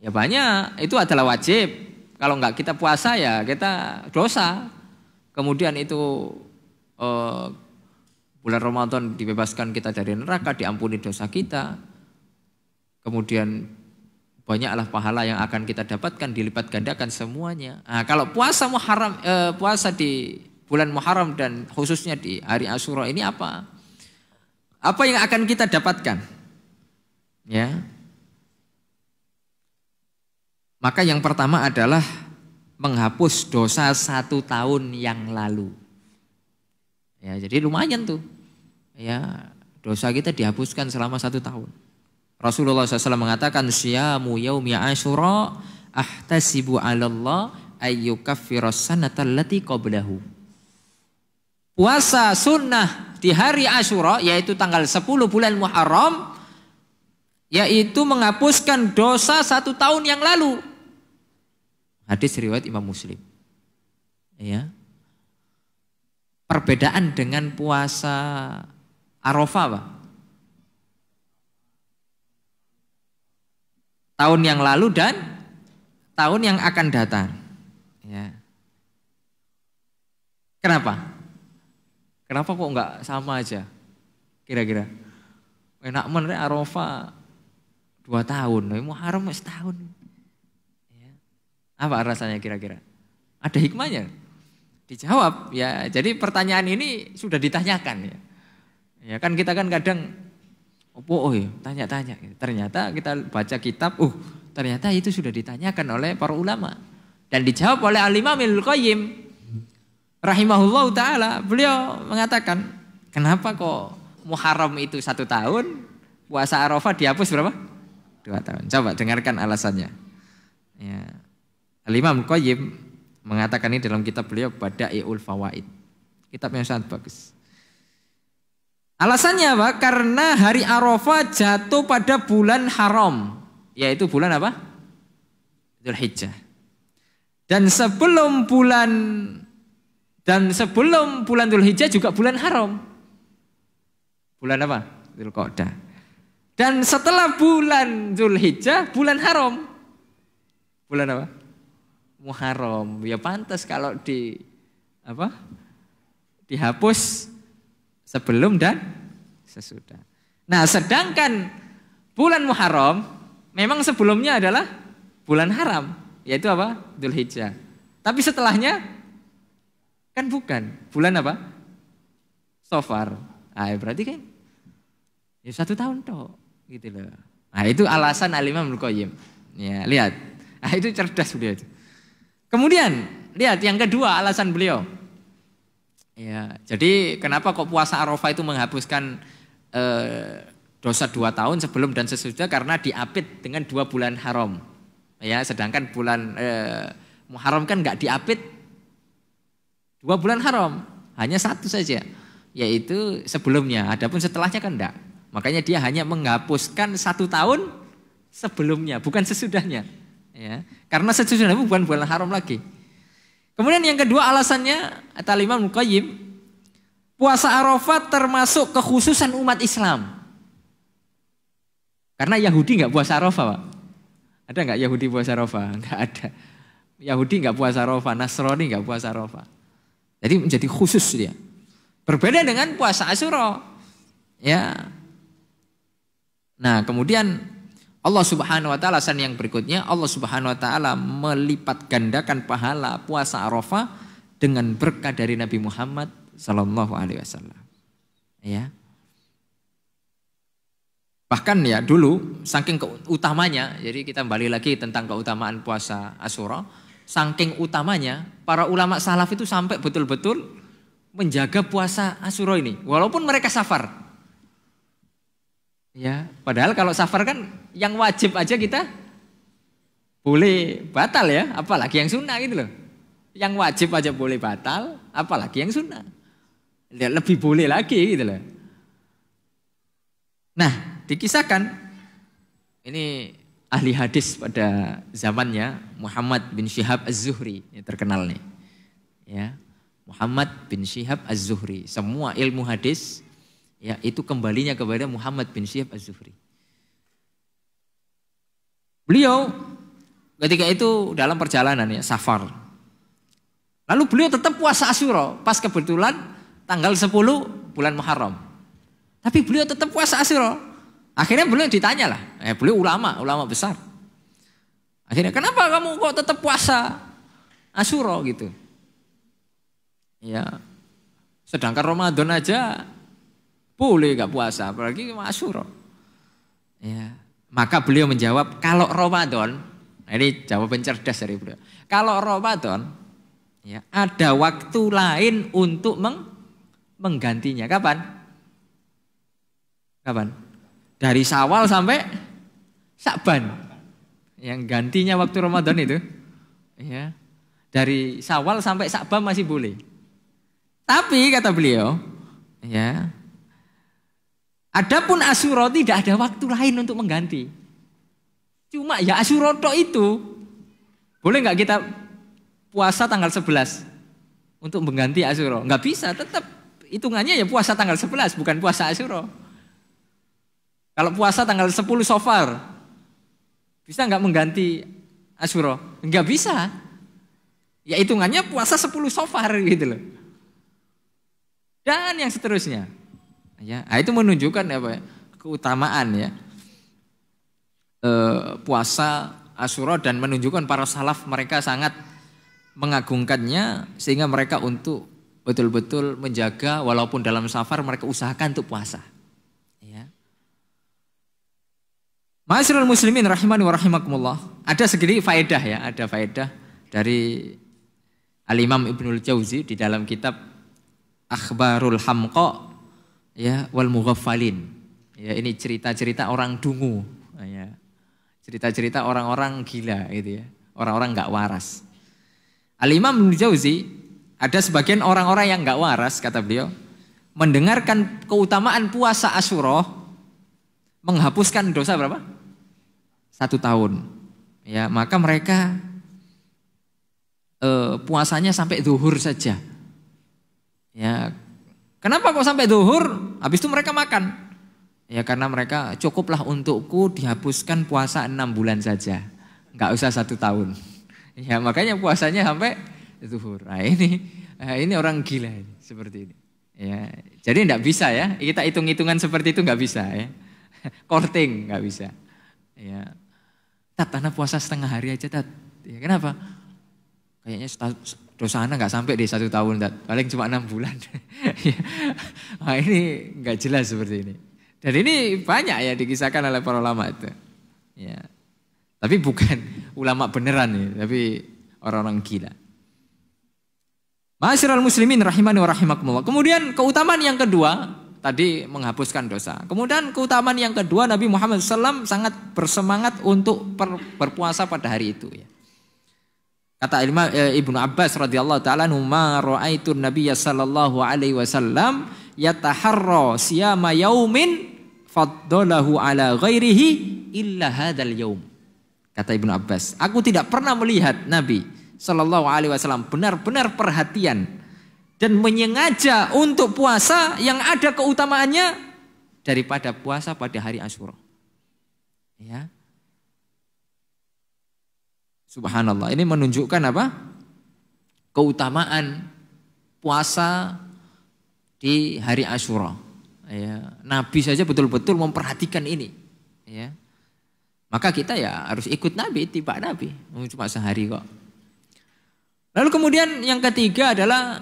S3: Ya banyak, itu adalah wajib. Kalau enggak kita puasa ya kita dosa. Kemudian itu bulan Ramadan dibebaskan kita dari neraka, diampuni dosa kita. Kemudian banyaklah pahala yang akan kita dapatkan, dilipat gandakan semuanya. Nah, kalau puasa Muharram, puasa di bulan Muharram dan khususnya di hari Asyura ini apa? Apa yang akan kita dapatkan? Ya. Maka yang pertama adalah menghapus dosa 1 tahun yang lalu. Ya, jadi lumayan tuh. Ya, dosa kita dihapuskan selama 1 tahun. Rasulullah SAW mengatakan syiyamu yaumi Asyura ahtasibu 'ala Allah ayyukaffiras sanata allati qablahu. Puasa sunnah di hari Asyura yaitu tanggal 10 bulan Muharram yaitu menghapuskan dosa 1 tahun yang lalu. Hadis riwayat Imam Muslim. Ya. Perbedaan dengan puasa Arafah, Pak. Tahun yang lalu dan tahun yang akan datang. Ya. Kenapa? Kenapa kok enggak sama aja? Kira-kira. Enak men Arafah 2 tahun, Muharram setahun. Ya. Apa rasanya kira-kira? Ada hikmahnya? Dijawab ya. Jadi pertanyaan ini sudah ditanyakan ya. Ya kan kita kan kadang tanya-tanya. Ternyata kita baca kitab, ternyata itu sudah ditanyakan oleh para ulama dan dijawab oleh Al-Imam Ibnu Qayyim rahimahullah taala. Beliau mengatakan, kenapa kok Muharram itu 1 tahun, puasa Arafah dihapus berapa? 2 tahun. Coba dengarkan alasannya. Ya. Al-Imam Ibnu Qayyim mengatakan ini dalam kitab beliau Bada'iul Fawaid. Kitab yang sangat bagus. Alasannya apa? Karena hari Arafah jatuh pada bulan haram, yaitu bulan apa? Dzulhijjah. Dan sebelum bulan Dzulhijjah juga bulan haram. Bulan apa? Dzulqa'dah. Dan setelah bulan Dzulhijjah bulan haram. Bulan apa? Muharram. Ya pantas kalau dihapus sebelum dan sesudah. Nah, sedangkan bulan Muharram memang sebelumnya adalah bulan haram, yaitu apa? Dzulhijjah. Tapi setelahnya kan bukan. Bulan apa? Safar. Ah, berarti kan ya 1 tahun toh, gitu loh. Nah, itu alasan Al-Imam Ibnu Qayyim. Ya, lihat. Nah, itu cerdas beliau itu. Kemudian, lihat yang kedua alasan beliau. Ya, jadi kenapa kok puasa Arafah itu menghapuskan dosa 2 tahun sebelum dan sesudah? Karena diapit dengan 2 bulan haram. Ya, sedangkan bulan Muharram kan nggak diapit 2 bulan haram, hanya 1 saja, yaitu sebelumnya. Adapun setelahnya kan enggak. Makanya dia hanya menghapuskan 1 tahun sebelumnya, bukan sesudahnya. Ya, karena sesudahnya bukan bulan haram lagi. Kemudian yang kedua alasannya, kata Imam Ibnu Qayyim, puasa Arafah termasuk kekhususan umat Islam. Karena Yahudi nggak puasa Arafah, Pak. Ada nggak Yahudi puasa Arafah? Nggak ada. Yahudi nggak puasa Arafah, Nasrani nggak puasa Arafah. Jadi menjadi khusus dia. Berbeda dengan puasa Asyura. Ya. Nah, kemudian Allah Subhanahu wa taala, alasan yang berikutnya, Allah Subhanahu wa taala melipat gandakan pahala puasa Arafah dengan berkah dari Nabi Muhammad sallallahu alaihi wasallam. Ya. Bahkan ya dulu saking utamanya, jadi kita kembali lagi tentang keutamaan puasa Asyura, saking utamanya para ulama salaf itu sampai betul-betul menjaga puasa Asyura ini walaupun mereka safar. Ya, padahal kalau safar kan yang wajib aja kita boleh batal ya, apalagi yang sunnah gitu loh. Yang wajib aja boleh batal, apalagi yang sunnah. Lebih boleh lagi gitu loh. Nah, dikisahkan ini ahli hadis pada zamannya Muhammad bin Syihab Az-Zuhri, ini terkenal nih. Ya, Muhammad bin Syihab Az-Zuhri. Semua ilmu hadis ya itu kembalinya kepada Muhammad bin Syihab Az-Zuhri. Beliau ketika itu dalam perjalanan ya, safar. Lalu beliau tetap puasa Asyura pas kebetulan tanggal 10 bulan Muharram. Tapi beliau tetap puasa Asyura. Akhirnya beliau ditanya lah, beliau ulama besar. Akhirnya kenapa kamu kok tetap puasa Asyura gitu? Ya, sedangkan Ramadan aja boleh gak puasa, apalagi Asyura. Ya, maka beliau menjawab, kalau Ramadan, nah ini jawaban cerdas dari beliau. Kalau Ramadan, ya ada waktu lain untuk menggantinya. Kapan? Dari Syawal sampai Sya'ban. Yang gantinya waktu Ramadan itu, ya dari Syawal sampai Sya'ban masih boleh. Tapi kata beliau, ya. Adapun Asyura tidak ada waktu lain untuk mengganti. Cuma ya Asyura tok itu. Boleh nggak kita puasa tanggal 11 untuk mengganti Asyura? Nggak bisa, tetap hitungannya ya puasa tanggal 11 bukan puasa Asyura. Kalau puasa tanggal 10 Safar bisa nggak mengganti Asyura? Nggak bisa. Ya hitungannya puasa 10 Safar gitu loh. Dan yang seterusnya. Ya, itu menunjukkan apa? Keutamaan ya puasa Asyura dan menunjukkan para salaf mereka sangat mengagungkannya sehingga mereka untuk betul-betul menjaga walaupun dalam safar mereka usahakan untuk puasa. Ya. Ma'asyiral muslimin rahimani wa rahimakumullah. Ada sedikit faedah ya, ada faedah dari Al-Imam Ibnul Jauzi di dalam kitab Akhbarul Hamqa ya wal mughaffalin. Ya, ini cerita-cerita orang dungu, ya. Cerita-cerita orang-orang gila gitu ya. Orang-orang enggak waras. Al-Imam Ibnu Jauzi, ada sebagian orang-orang yang enggak waras kata beliau. mendengarkan keutamaan puasa Asyura menghapuskan dosa berapa? 1 tahun. Ya, maka mereka puasanya sampai zuhur saja. Ya, kenapa kok sampai zuhur? Habis itu mereka makan. Ya karena mereka cukuplah untukku dihapuskan puasa 6 bulan saja, nggak usah 1 tahun. Ya makanya puasanya sampai zuhur. Nah ini orang gila ini, seperti ini. Ya, jadi nggak bisa ya, kita hitung-hitungan seperti itu nggak bisa ya. Korting nggak bisa. Ya, Tat, anak puasa setengah hari aja Tat. Ya, kenapa? Kayaknya dosa anak nggak sampai di 1 tahun Tat, paling cuma 6 bulan. Nah ini nggak jelas seperti ini. Dan ini banyak ya dikisahkan oleh para ulama itu. Ya, tapi bukan ulama beneran ya, tapi orang-orang gila. Ma'asyiral muslimin rahimani wa rahimakumullah. Kemudian keutamaan yang kedua, tadi menghapuskan dosa. Kemudian keutamaan yang kedua, Nabi Muhammad SAW sangat bersemangat untuk berpuasa pada hari itu. Ya. Kata Ibnu Abbas radhiyallahu ta'ala anhu, ma ra'aitu Nabiyya sallallahu alaihi wasallam yataharra siyama yaumin faddalahu ala ghairihi illa hadzal yaum. Kata Ibnu Abbas, aku tidak pernah melihat Nabi Sallallahu Alaihi Wasallam benar-benar perhatian dan menyengaja untuk puasa yang ada keutamaannya daripada puasa pada hari Asyura. Ya, subhanallah. Ini menunjukkan apa? Keutamaan puasa di hari Asyura. Ya, Nabi saja betul-betul memperhatikan ini. Ya, maka kita ya harus ikut Nabi, tiba Nabi. Cuma sehari kok. Lalu kemudian yang ketiga adalah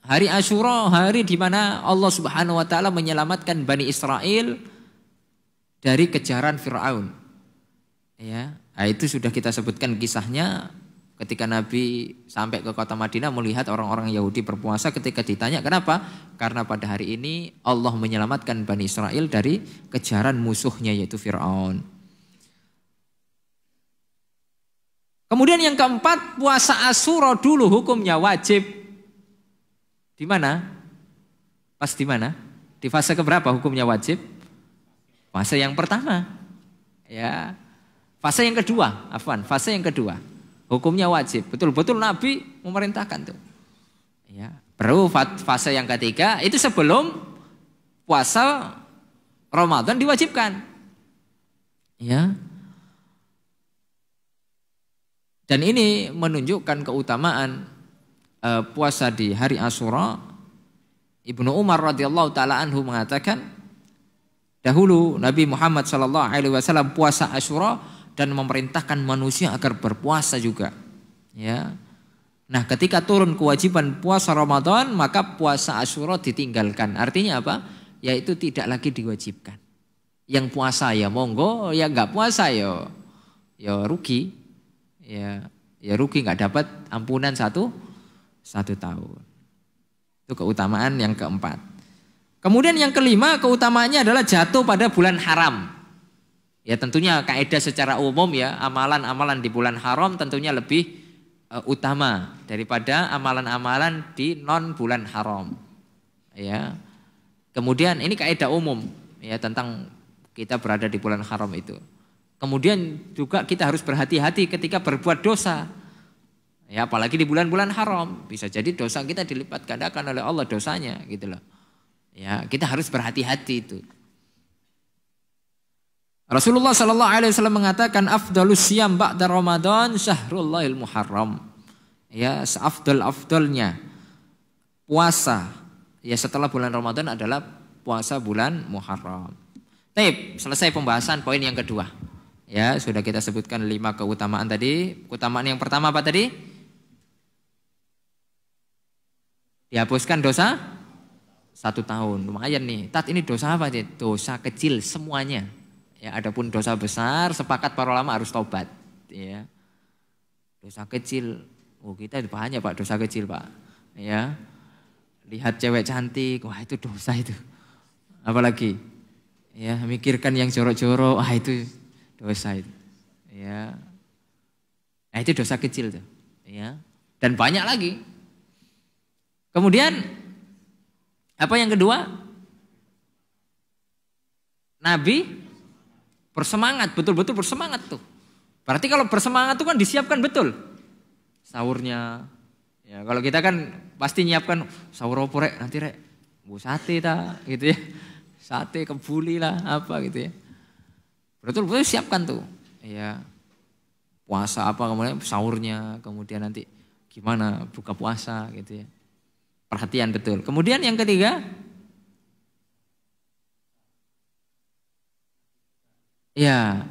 S3: hari Asyura, hari di mana Allah Subhanahu wa taala menyelamatkan Bani Israel dari kejaran Firaun. Ya, itu sudah kita sebutkan kisahnya ketika Nabi sampai ke kota Madinah melihat orang-orang Yahudi berpuasa, ketika ditanya kenapa? Karena pada hari ini Allah menyelamatkan Bani Israel dari kejaran musuhnya yaitu Firaun. Kemudian yang keempat, puasa Asyura dulu hukumnya wajib. Di mana? Pas di mana? Di fase keberapa hukumnya wajib? Fase yang pertama. Ya. Fase yang kedua, fase yang kedua. Hukumnya wajib. Betul-betul Nabi memerintahkan tuh. Ya. Baru fase yang ketiga itu sebelum puasa Ramadan diwajibkan. Ya. Dan ini menunjukkan keutamaan puasa di hari Asyura. Ibnu Umar radhiyallahu taala anhu mengatakan, dahulu Nabi Muhammad sallallahu alaihi wasallam puasa Asyura dan memerintahkan manusia agar berpuasa juga. Ya. Nah, ketika turun kewajiban puasa Ramadan, maka puasa Asyura ditinggalkan. Artinya apa? Yaitu tidak lagi diwajibkan. Yang puasa ya monggo, yang enggak puasa ya rugi. Ya rugi, nggak dapat ampunan satu tahun. Itu keutamaan yang keempat. Kemudian yang kelima, keutamaannya adalah jatuh pada bulan haram. Ya tentunya kaidah secara umum ya, amalan-amalan di bulan haram tentunya lebih utama daripada amalan-amalan di non bulan haram. Ya. Kemudian ini kaidah umum ya tentang kita berada di bulan haram itu. Kemudian juga kita harus berhati-hati ketika berbuat dosa. Ya, apalagi di bulan-bulan haram, bisa jadi dosa kita dilipat gandakan oleh Allah dosanya gitu loh. Ya, kita harus berhati-hati itu. Rasulullah sallallahu alaihi wasallam mengatakan afdhalus siyam ba'da Ramadan syahrullahil muharram. Ya, seafdal-afdalnya puasa ya setelah bulan Ramadan adalah puasa bulan Muharram. Baik, selesai pembahasan poin yang kedua. Ya, sudah kita sebutkan 5 keutamaan tadi. Keutamaan yang pertama apa tadi? Dihapuskan dosa 1 tahun. Lumayan nih. Tat, ini dosa apa sih? Dosa kecil semuanya. Ya, adapun dosa besar sepakat para ulama harus tobat. Ya. Dosa kecil, kita banyak Pak dosa kecil Pak. Ya. Lihat cewek cantik, wah itu dosa itu. Apalagi? Ya, mikirkan yang jorok-jorok, itu dosa itu, ya. Nah, itu dosa kecil tuh, ya. Dan banyak lagi. Kemudian Apa yang kedua? Nabi bersemangat, betul-betul bersemangat tuh. Berarti kalau bersemangat tuh kan disiapkan betul sahurnya. Ya, kalau kita kan pasti nyiapkan sahur opo rek, nanti rek bu sate ta gitu ya. Sate kebuli lah apa gitu ya. Betul-betul siapkan tuh. Ya. Puasa apa kemudian sahurnya, kemudian nanti gimana buka puasa gitu ya. Perhatian betul. Kemudian yang ketiga, ya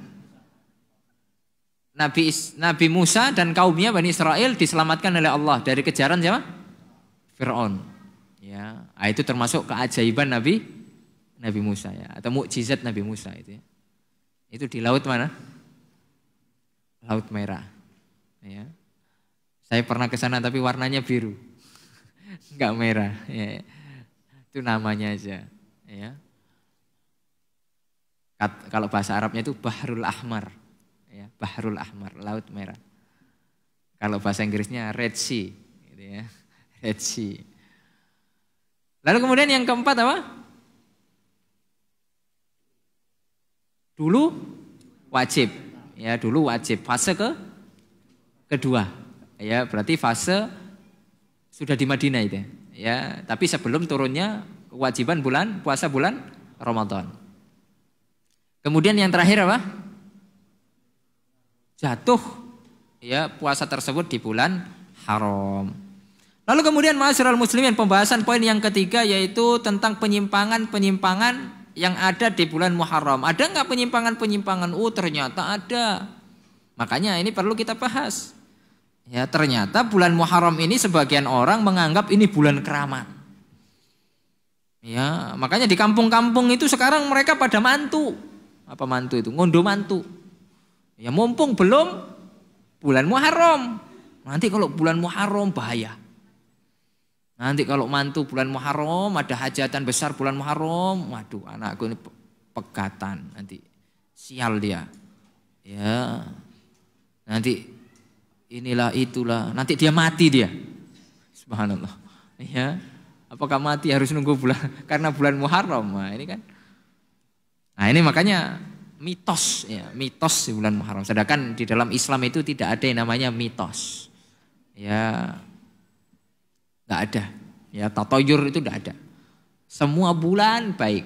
S3: Nabi Musa dan kaumnya Bani Israel diselamatkan oleh Allah dari kejaran siapa? Fir'aun. Ya, itu termasuk keajaiban Nabi Musa ya, atau mukjizat Nabi Musa itu ya. Itu di laut mana? Laut Merah. Ya. Saya pernah ke sana tapi warnanya biru. Enggak merah ya. Itu namanya aja ya. Kalau bahasa Arabnya itu Bahrul Ahmar ya, Bahrul Ahmar, Laut Merah. Kalau bahasa Inggrisnya Red Sea gitu ya. Red Sea. Lalu kemudian yang keempat apa? Dulu wajib ya, dulu wajib. Fase kedua ya, berarti fase sudah di Madinah itu ya, tapi sebelum turunnya kewajiban puasa bulan Ramadan. Kemudian yang terakhir apa? Jatuh ya puasa tersebut di bulan haram. Lalu kemudian ma'asyiral muslimin, pembahasan poin yang ketiga yaitu tentang penyimpangan yang ada di bulan Muharram. Ada enggak penyimpangan-penyimpangan? Ternyata ada. Makanya ini perlu kita bahas. Ya, ternyata bulan Muharram ini sebagian orang menganggap ini bulan keramat. Ya, makanya di kampung-kampung itu sekarang mereka pada mantu. Apa mantu itu? Ngondo mantu. Ya, mumpung belum bulan Muharram. Nanti kalau bulan Muharram bahaya. Nanti kalau mantu bulan Muharram, ada hajatan besar bulan Muharram, waduh anakku ini pegatan nanti. Sial dia. Ya. Nanti inilah itulah, nanti dia mati dia. Subhanallah. Ya. Apakah mati harus nunggu karena bulan Muharram? Nah, ini kan. Nah, ini makanya mitos ya, mitos di bulan Muharram. Sedangkan di dalam Islam itu tidak ada yang namanya mitos. Ya. Enggak ada. Ya, tatoyur itu enggak ada. Semua bulan baik.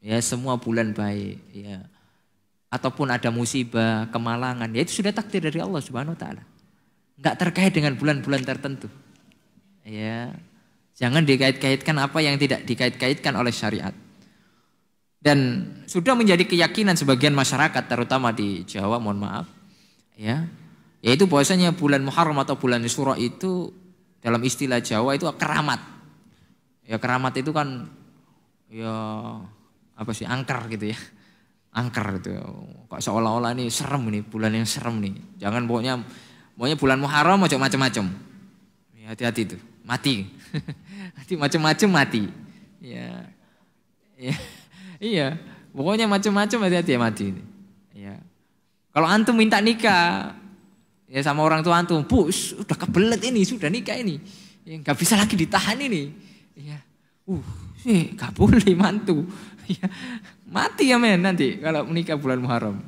S3: Ya, semua bulan baik, ya. Ataupun ada musibah, kemalangan, ya itu sudah takdir dari Allah Subhanahu wa taala. Enggak terkait dengan bulan-bulan tertentu. Ya. Jangan dikait-kaitkan apa yang tidak dikait-kaitkan oleh syariat. Dan sudah menjadi keyakinan sebagian masyarakat terutama di Jawa, mohon maaf, ya. Yaitu bahwasanya bulan Muharram atau bulan Syura itu dalam istilah Jawa itu keramat. Ya, keramat itu kan ya apa sih, angker gitu ya. Angker gitu. Kok seolah-olah ini serem nih, bulan yang serem nih. Jangan pokoknya bulan Muharram macam-macam. Ya, hati-hati itu, mati. Hati macam-macam mati. Ya. Ya. Iya, pokoknya macam-macam hati-hati ya mati. Ya. Kalau antum minta nikah ya sama orang tua antum, "Bu, sudah kebelet ini, sudah nikah ini. Ya, enggak bisa lagi ditahan ini." Ya. Enggak boleh mantu. Ya. Mati ya men nanti kalau menikah bulan Muharram.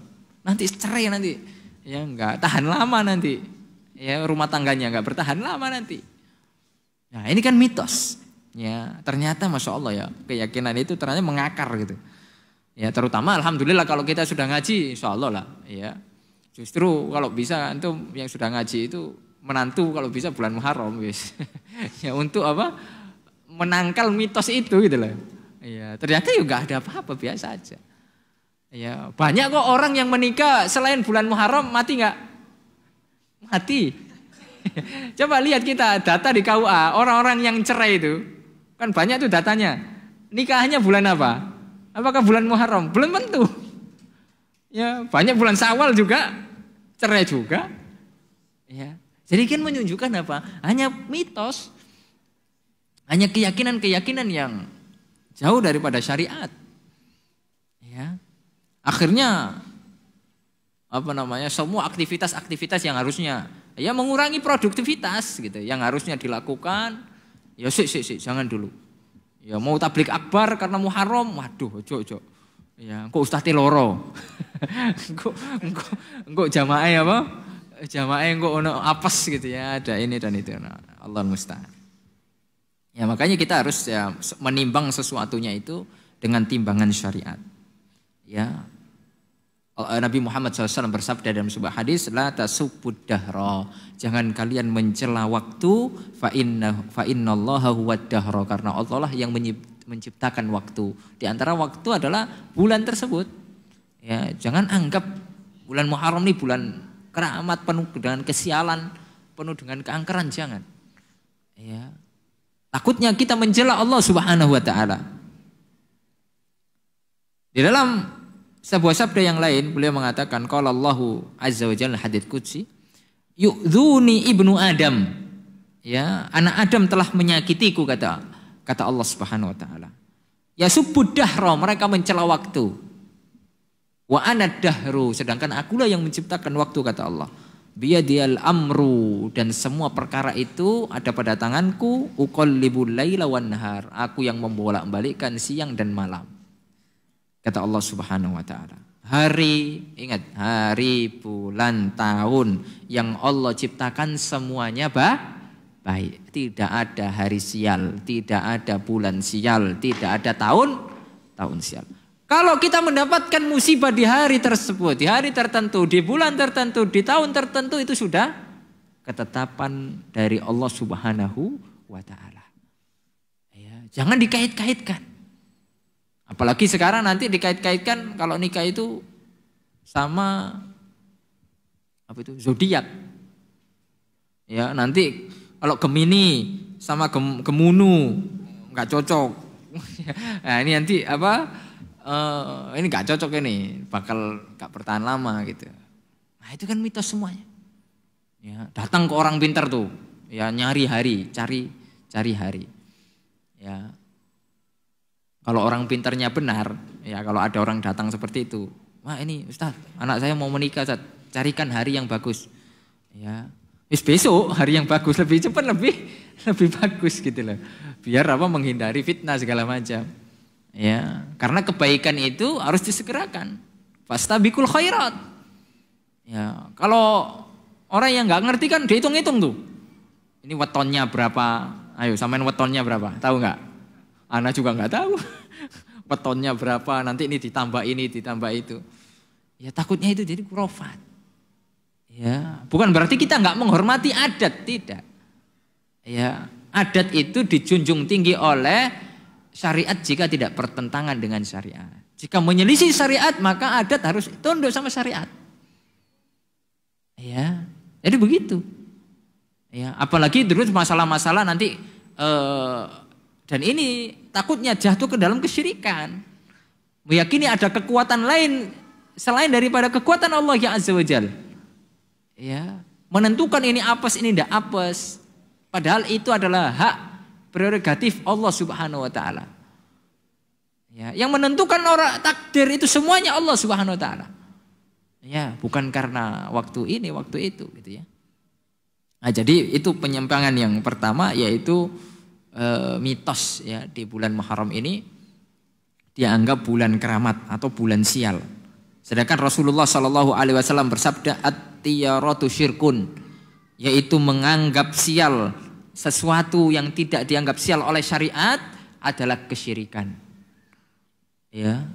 S3: Nanti cerai nanti. Ya enggak tahan lama nanti. Ya, rumah tangganya enggak bertahan lama nanti. Nah, ini kan mitos. Ya, ternyata Masya Allah ya, keyakinan itu ternyata mengakar gitu. Ya, terutama alhamdulillah kalau kita sudah ngaji, Insya Allah lah. Ya, justru kalau bisa antum yang sudah ngaji itu menantu kalau bisa bulan Muharram, guys. Ya, untuk apa? Menangkal mitos itu gitu loh. Ya, ternyata juga ada apa-apa, biasa aja. Ya, banyak kok orang yang menikah selain bulan Muharram mati nggak? Mati. Coba lihat kita data di KUA, orang-orang yang cerai itu. Kan banyak tuh datanya. Nikahnya bulan apa? Apakah bulan Muharram? Belum tentu. Ya, banyak bulan Syawal juga, cerai juga. Ya. Jadi kan menunjukkan apa? Hanya mitos. Hanya keyakinan-keyakinan yang jauh daripada syariat. Ya. Akhirnya semua aktivitas-aktivitas yang harusnya ya mengurangi produktivitas gitu, yang harusnya dilakukan. Ya sik, jangan dulu. Ya mau tablik akbar karena Muharram, waduh ojo. Ya, kok ustaz loro. Kok jamaah apa? Jamaah kok ono apes gitu ya, ada ini dan itu. Nah, Allah musta'an. Ya makanya kita harus ya menimbang sesuatunya itu dengan timbangan syariat. Ya. Nabi Muhammad SAW bersabda dalam sebuah hadis, la tasubbud dahra. Jangan kalian mencela waktu, fa innallaha huwad dahra, karena Allah lah yang menciptakan waktu. Di antara waktu adalah bulan tersebut. Ya, jangan anggap bulan Muharram ini bulan keramat penuh dengan kesialan, penuh dengan keangkeran, jangan. Ya. Takutnya kita mencela Allah Subhanahu wa taala. Di dalam sebuah sabda yang lain beliau mengatakan qala Allahu azza wa jalla hadits qudsi yu'dzuni ibnu Adam, ya anak Adam telah menyakitiku, kata Allah Subhanahu wa taala. Yasubbud dahra, mereka mencela waktu. Wa ana dahru, sedangkan akulah yang menciptakan waktu, kata Allah. Biyadiyal amru, dan semua perkara itu ada pada tanganku. Uqallibul laila wan nahar, aku yang membolak-balikkan siang dan malam. Kata Allah Subhanahu wa taala. Hari, ingat, hari, bulan, tahun yang Allah ciptakan semuanya baik. Tidak ada hari sial, tidak ada bulan sial, tidak ada tahun sial. Kalau kita mendapatkan musibah di hari tersebut, di hari tertentu, di bulan tertentu, di tahun tertentu, itu sudah ketetapan dari Allah Subhanahu wa taala. Ya, jangan dikait-kaitkan. Apalagi sekarang nanti dikait-kaitkan kalau nikah itu sama apa itu zodiak. Ya, nanti kalau Gemini sama Gemunu nggak cocok. Nah, ini nanti apa? Ini nggak cocok ini, bakal nggak bertahan lama gitu. Nah, itu kan mitos semuanya. Ya, datang ke orang pintar tuh, ya nyari hari, cari hari. Ya. Kalau orang pintarnya benar, ya kalau ada orang datang seperti itu, wah ini Ustaz, anak saya mau menikah, Ustaz, carikan hari yang bagus. Ya, besok hari yang bagus, lebih cepat lebih bagus gitu loh. Biar apa, menghindari fitnah segala macam. Ya, karena kebaikan itu harus disegerakan. Fastabiqul khairat. Ya, kalau orang yang nggak ngerti kan dihitung-hitung tuh. Ini wetonnya berapa? Ayo samain wetonnya berapa? Tahu nggak? Ana juga nggak tahu wetonnya berapa, nanti ini ditambah itu. Ya takutnya itu jadi khurafat. Ya, bukan berarti kita nggak menghormati adat, tidak. Ya, adat itu dijunjung tinggi oleh syariat jika tidak bertentangan dengan syariat. Jika menyelisih syariat maka adat harus tunduk sama syariat. Ya, jadi begitu. Ya, apalagi terus masalah-masalah nanti dan ini takutnya jatuh ke dalam kesyirikan. Meyakini ada kekuatan lain selain daripada kekuatan Allah ya Azza wa Jalla. Ya, menentukan ini apes, ini tidak apes. Padahal itu adalah hak prerogatif Allah Subhanahu wa taala. Ya, yang menentukan orang takdir itu semuanya Allah Subhanahu wa taala. Ya, bukan karena waktu ini, waktu itu gitu ya. Nah, jadi itu penyimpangan yang pertama, yaitu mitos ya di bulan Muharram ini dianggap bulan keramat atau bulan sial. Sedangkan Rasulullah Shallallahu Alaihi Wasallam bersabda, at-tiyaratu syirkun, yaitu menganggap sial sesuatu yang tidak dianggap sial oleh syariat adalah kesyirikan. Ya,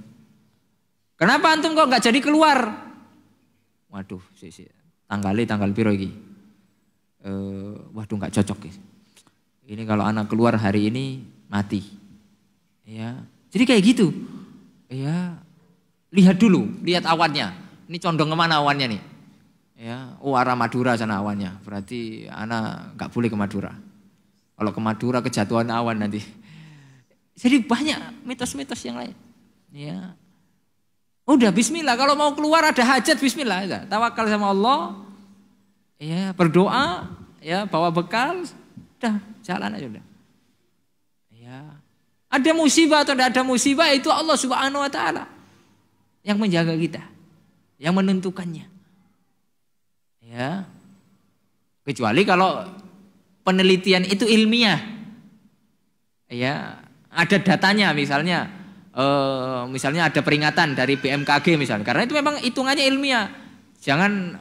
S3: kenapa antum kok nggak jadi keluar? Waduh, tanggal piro iki? Waduh nggak cocok. Ini kalau anak keluar hari ini mati. Ya, jadi kayak gitu. Ya, lihat dulu, lihat awannya. Ini condong kemana awannya nih? Ya, oh arah Madura sana awannya. Berarti anak nggak boleh ke Madura. Kalau ke Madura kejatuhan awan nanti. Jadi banyak mitos-mitos yang lain. Ya, udah Bismillah. Kalau mau keluar ada hajat Bismillah. Ya. Tawakal sama Allah. Ya, berdoa. Ya, bawa bekal. Udah, jalan aja udah. Ya, ada musibah atau tidak ada musibah itu Allah Subhanahu wa taala yang menjaga kita, yang menentukannya. Ya. Kecuali kalau penelitian itu ilmiah. Ya, ada datanya misalnya ada peringatan dari BMKG misalnya, karena itu memang hitungannya ilmiah. Jangan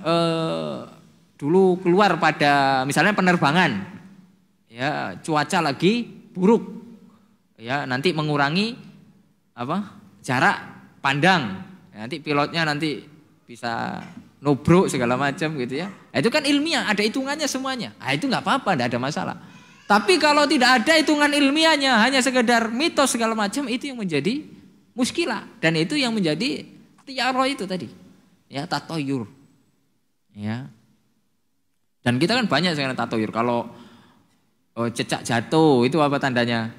S3: dulu keluar pada misalnya penerbangan, ya cuaca lagi buruk, ya nanti mengurangi jarak pandang, nanti pilotnya nanti bisa nubruk segala macam gitu ya. Nah, itu kan ilmiah, ada hitungannya semuanya. Nah, itu nggak apa-apa, nggak ada masalah. Tapi kalau tidak ada hitungan ilmiahnya, hanya sekedar mitos segala macam, itu yang menjadi muskilah, dan itu yang menjadi tiaro itu tadi, ya tatoyur, ya. Dan kita kan banyak sekarang tatoyur. Kalau cecak jatuh itu apa tandanya?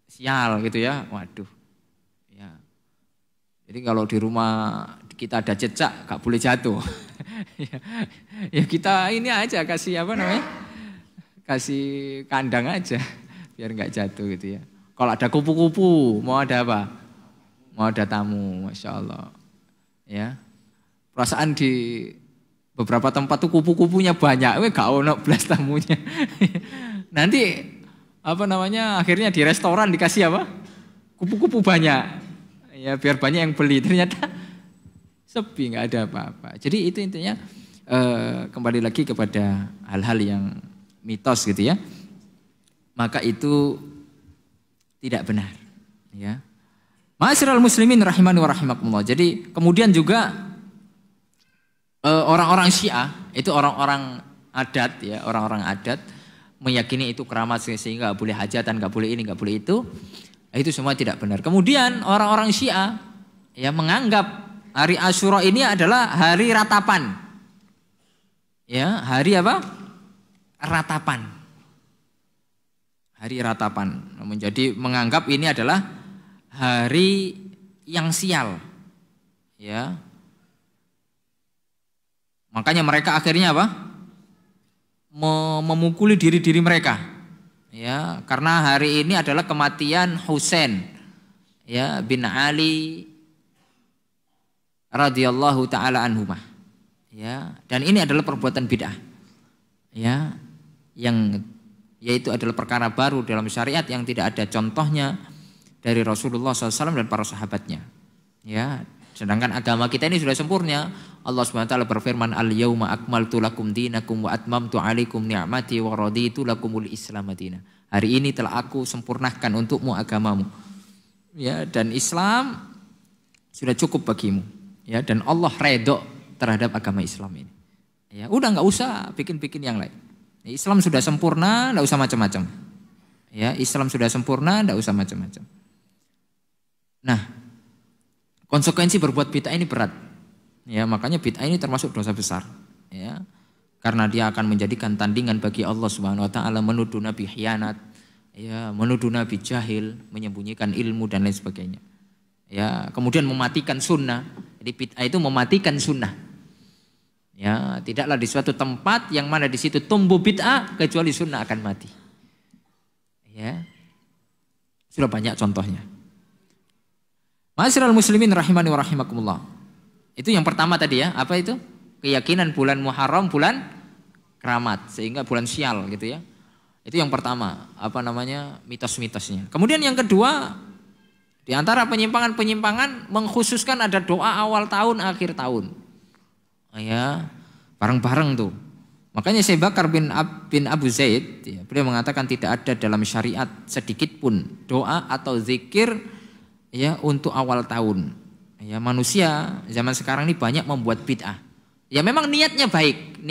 S3: Sial gitu ya. Waduh, ya. Jadi kalau di rumah kita ada cecak, gak boleh jatuh. Ya kita ini aja kasih kasih kandang aja biar nggak jatuh gitu ya. Kalau ada kupu-kupu, mau ada apa? Mau ada tamu, masya Allah. Ya, perasaan di beberapa tempat tuh kupu-kupunya banyak, gak ono blas tamunya. Nanti akhirnya di restoran dikasih apa? Kupu-kupu banyak, ya biar banyak yang beli. Ternyata sepi, nggak ada apa-apa. Jadi itu intinya kembali lagi kepada hal-hal yang mitos gitu ya, maka itu tidak benar ya. Ma'asyiral muslimin rahimani wa rahimakumullah. Jadi kemudian juga orang-orang Syiah itu orang-orang adat ya, orang-orang adat meyakini itu keramat sehingga gak boleh hajatan, gak boleh ini, gak boleh itu semua tidak benar. Kemudian orang-orang Syiah ya menganggap hari Asyura ini adalah hari ratapan. Ya, hari apa? Ratapan. Hari ratapan. Menjadi menganggap ini adalah hari yang sial. Ya. Makanya mereka akhirnya apa? Memukuli diri-diri mereka. Ya, karena hari ini adalah kematian Husain ya bin Ali radhiyallahu taala anhumah. Ya, dan ini adalah perbuatan bid'ah. Ya, yang yaitu adalah perkara baru dalam syariat yang tidak ada contohnya dari Rasulullah SAW dan para sahabatnya. Ya, sedangkan agama kita ini sudah sempurna. Allah SWT berfirman, Al-yawma akmaltu lakum dinakum wa atmamtu alaikum ni'mati wa raditu lakumul Islam madina. Hari ini telah aku sempurnakan untukmu agamamu. Ya, dan Islam sudah cukup bagimu. Ya, dan Allah redho terhadap agama Islam ini. Ya, udah nggak usah bikin-bikin yang lain. Islam sudah sempurna, nggak usah macam-macam. Ya, Islam sudah sempurna, nggak usah macam-macam. Nah, konsekuensi berbuat bid'ah ini berat. Ya, makanya bid'ah ini termasuk dosa besar. Ya, karena dia akan menjadikan tandingan bagi Allah Subhanahu Wa Taala, menuduh Nabi khianat, ya, menuduh Nabi jahil, menyembunyikan ilmu dan lain sebagainya. Ya, kemudian mematikan sunnah. Jadi bid'ah itu mematikan sunnah. Ya, tidaklah di suatu tempat yang mana di situ tumbuh bid'ah kecuali sunnah akan mati. Ya, sudah banyak contohnya. Ma'asyiral muslimin rahimani wa rahimakumullah. Itu yang pertama tadi ya, apa itu? Keyakinan bulan Muharram bulan keramat, sehingga bulan sial gitu ya. Itu yang pertama, mitos-mitosnya. Kemudian yang kedua, di antara penyimpangan-penyimpangan mengkhususkan ada doa awal tahun, akhir tahun. Ya, bareng-bareng tuh. Makanya Syekh Bakar bin Abu Zaid, ya, beliau mengatakan tidak ada dalam syariat sedikit pun doa atau zikir ya untuk awal tahun. Ya, manusia zaman sekarang ini banyak membuat bid'ah. Ya memang niatnya baik.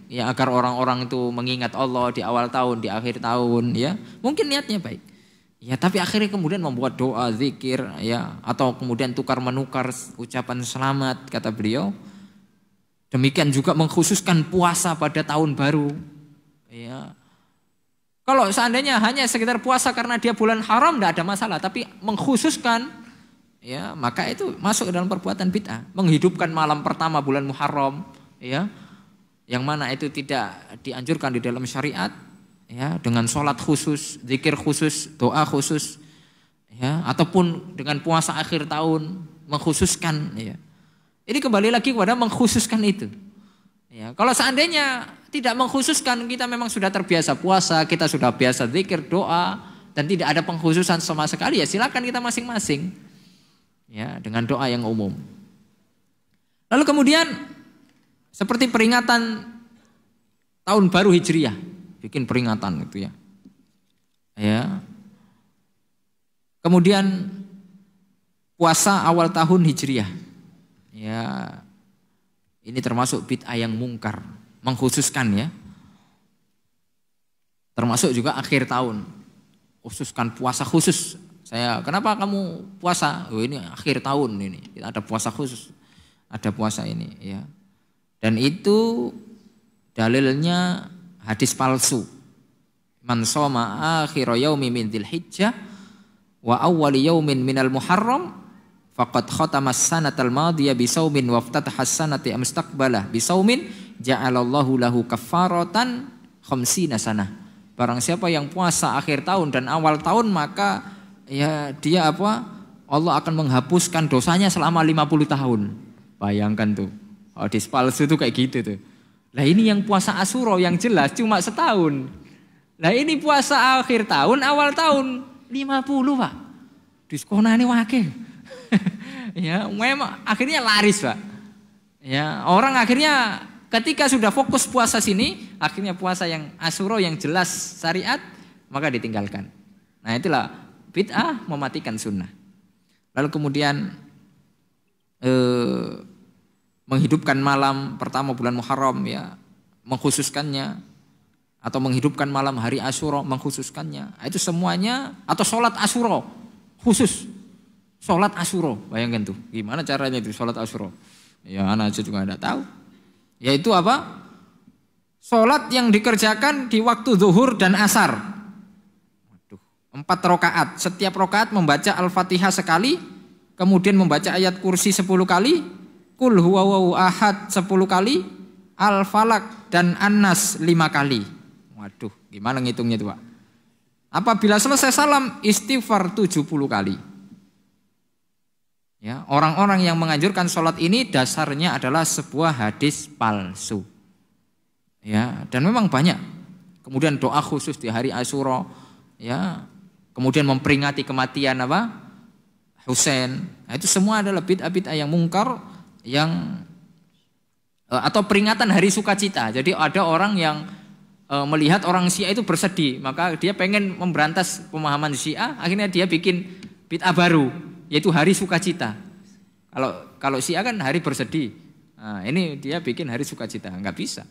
S3: Ya agar orang-orang itu mengingat Allah di awal tahun, di akhir tahun, ya. Mungkin niatnya baik. Ya tapi akhirnya kemudian membuat doa, zikir, ya atau kemudian tukar-menukar ucapan selamat kata beliau. Demikian juga mengkhususkan puasa pada tahun baru. Ya. Kalau seandainya hanya sekedar puasa karena dia bulan haram tidak ada masalah, tapi mengkhususkan ya maka itu masuk ke dalam perbuatan bid'ah. Menghidupkan malam pertama bulan Muharram, ya. Yang mana itu tidak dianjurkan di dalam syariat, ya, dengan sholat khusus, zikir khusus, doa khusus, ya, ataupun dengan puasa akhir tahun mengkhususkan, ya. Ini kembali lagi kepada mengkhususkan itu. Ya, kalau seandainya tidak mengkhususkan, kita memang sudah terbiasa puasa, kita sudah biasa zikir, doa, dan tidak ada pengkhususan sama sekali, ya silakan kita masing-masing. Ya, dengan doa yang umum. Lalu kemudian seperti peringatan tahun baru Hijriah, bikin peringatan gitu ya. Ya. Kemudian puasa awal tahun Hijriah. Ya. Ini termasuk bid'ah yang mungkar, mengkhususkan ya. Termasuk juga akhir tahun. Khususkan puasa khusus. Kenapa kamu puasa? Oh, ini akhir tahun ini. Kita ada puasa khusus. Ada puasa ini ya. Dan itu dalilnya hadis palsu. Man shoma akhir yaumi min Dzulhijjah wa awwal yaumin minal Muharram faqad khatama as-sanatal madiyah bi shaumin wa iftataha as-sanata mustaqbalah bi shaumin ja'alallahu lahu kaffaratan 50 sanah. Barang siapa yang puasa akhir tahun dan awal tahun, maka ya dia Allah akan menghapuskan dosanya selama 50 tahun. Bayangkan tuh. Hadis palsu tuh kayak gitu tuh. Lah ini yang puasa Asyura yang jelas cuma setahun. Lah ini puasa akhir tahun, awal tahun 50, Pak. Diskonane wakil. Ya, memang akhirnya laris, Pak. Ya, orang akhirnya ketika sudah fokus puasa sini, akhirnya puasa yang Asyura yang jelas syariat, maka ditinggalkan. Nah, itulah bid'ah mematikan sunnah. Lalu kemudian menghidupkan malam pertama bulan Muharram ya, mengkhususkannya, atau menghidupkan malam hari Asyura, mengkhususkannya. Itu semuanya, atau sholat Asyura khusus. Sholat Asyura, bayangkan tuh, gimana caranya itu sholat Asyura? Ya anak aja juga enggak tahu. Yaitu apa? Sholat yang dikerjakan di waktu zuhur dan asar. 4 rakaat. Setiap rakaat membaca Al-Fatihah sekali, kemudian membaca ayat kursi 10 kali, Qul huwallahu ahad 10 kali, Al-Falaq dan An-Nas 5 kali. Waduh, gimana ngitungnya itu, Pak? Apabila selesai salam, istighfar 70 kali. Ya, orang-orang yang menganjurkan sholat ini dasarnya adalah sebuah hadis palsu. Ya, dan memang banyak. Kemudian doa khusus di hari Asyura, ya. Kemudian memperingati kematian Husain. Nah, itu semua adalah bid'ah yang mungkar, yang atau peringatan hari sukacita. Jadi ada orang yang melihat orang Syiah itu bersedih, maka dia pengen memberantas pemahaman Syiah, akhirnya dia bikin bid'ah baru, yaitu hari sukacita. Kalau Syiah kan hari bersedih. Nah, ini dia bikin hari sukacita, enggak bisa.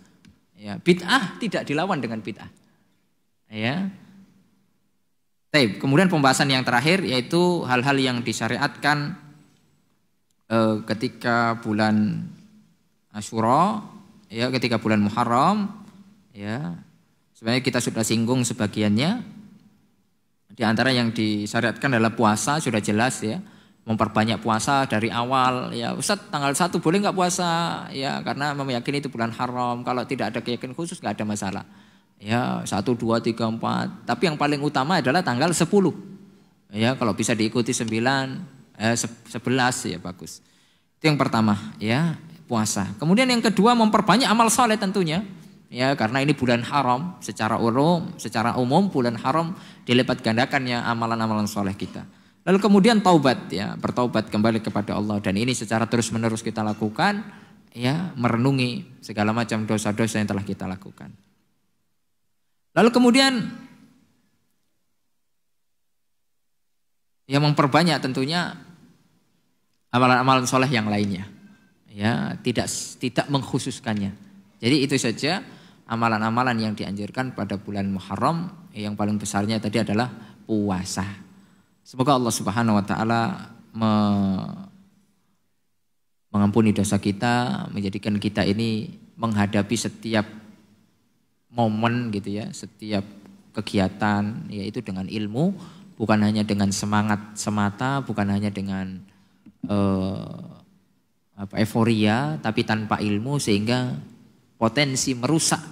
S3: Ya, bid'ah tidak dilawan dengan bid'ah. Ya. Kemudian pembahasan yang terakhir yaitu hal-hal yang disyariatkan ketika bulan Asyura, ya, ketika bulan Muharram, ya. Sebenarnya kita sudah singgung sebagiannya. Di antara yang disyariatkan adalah puasa, sudah jelas ya. Memperbanyak puasa dari awal, ya. Ustaz, tanggal 1 boleh enggak puasa? Ya, karena meyakini itu bulan haram. Kalau tidak ada keyakinan khusus enggak ada masalah. Ya, 1, 2, 3, 4. Tapi yang paling utama adalah tanggal 10. Ya, kalau bisa diikuti 9, 11 ya bagus. Itu yang pertama, ya, puasa. Kemudian yang kedua memperbanyak amal soleh tentunya. Ya, karena ini bulan haram, secara umum bulan haram dilipat gandakannya amalan-amalan soleh kita. Lalu kemudian taubat, ya, bertaubat kembali kepada Allah, dan ini secara terus-menerus kita lakukan, ya, merenungi segala macam dosa-dosa yang telah kita lakukan. Lalu kemudian yang memperbanyak tentunya amalan-amalan soleh yang lainnya, ya, tidak mengkhususkannya. Jadi itu saja amalan-amalan yang dianjurkan pada bulan Muharram. Yang paling besarnya tadi adalah puasa. Semoga Allah Subhanahu wa taala mengampuni dosa kita, menjadikan kita ini menghadapi setiap momen gitu ya, setiap kegiatan yaitu dengan ilmu, bukan hanya dengan semangat semata, bukan hanya dengan euforia, tapi tanpa ilmu, sehingga potensi merusak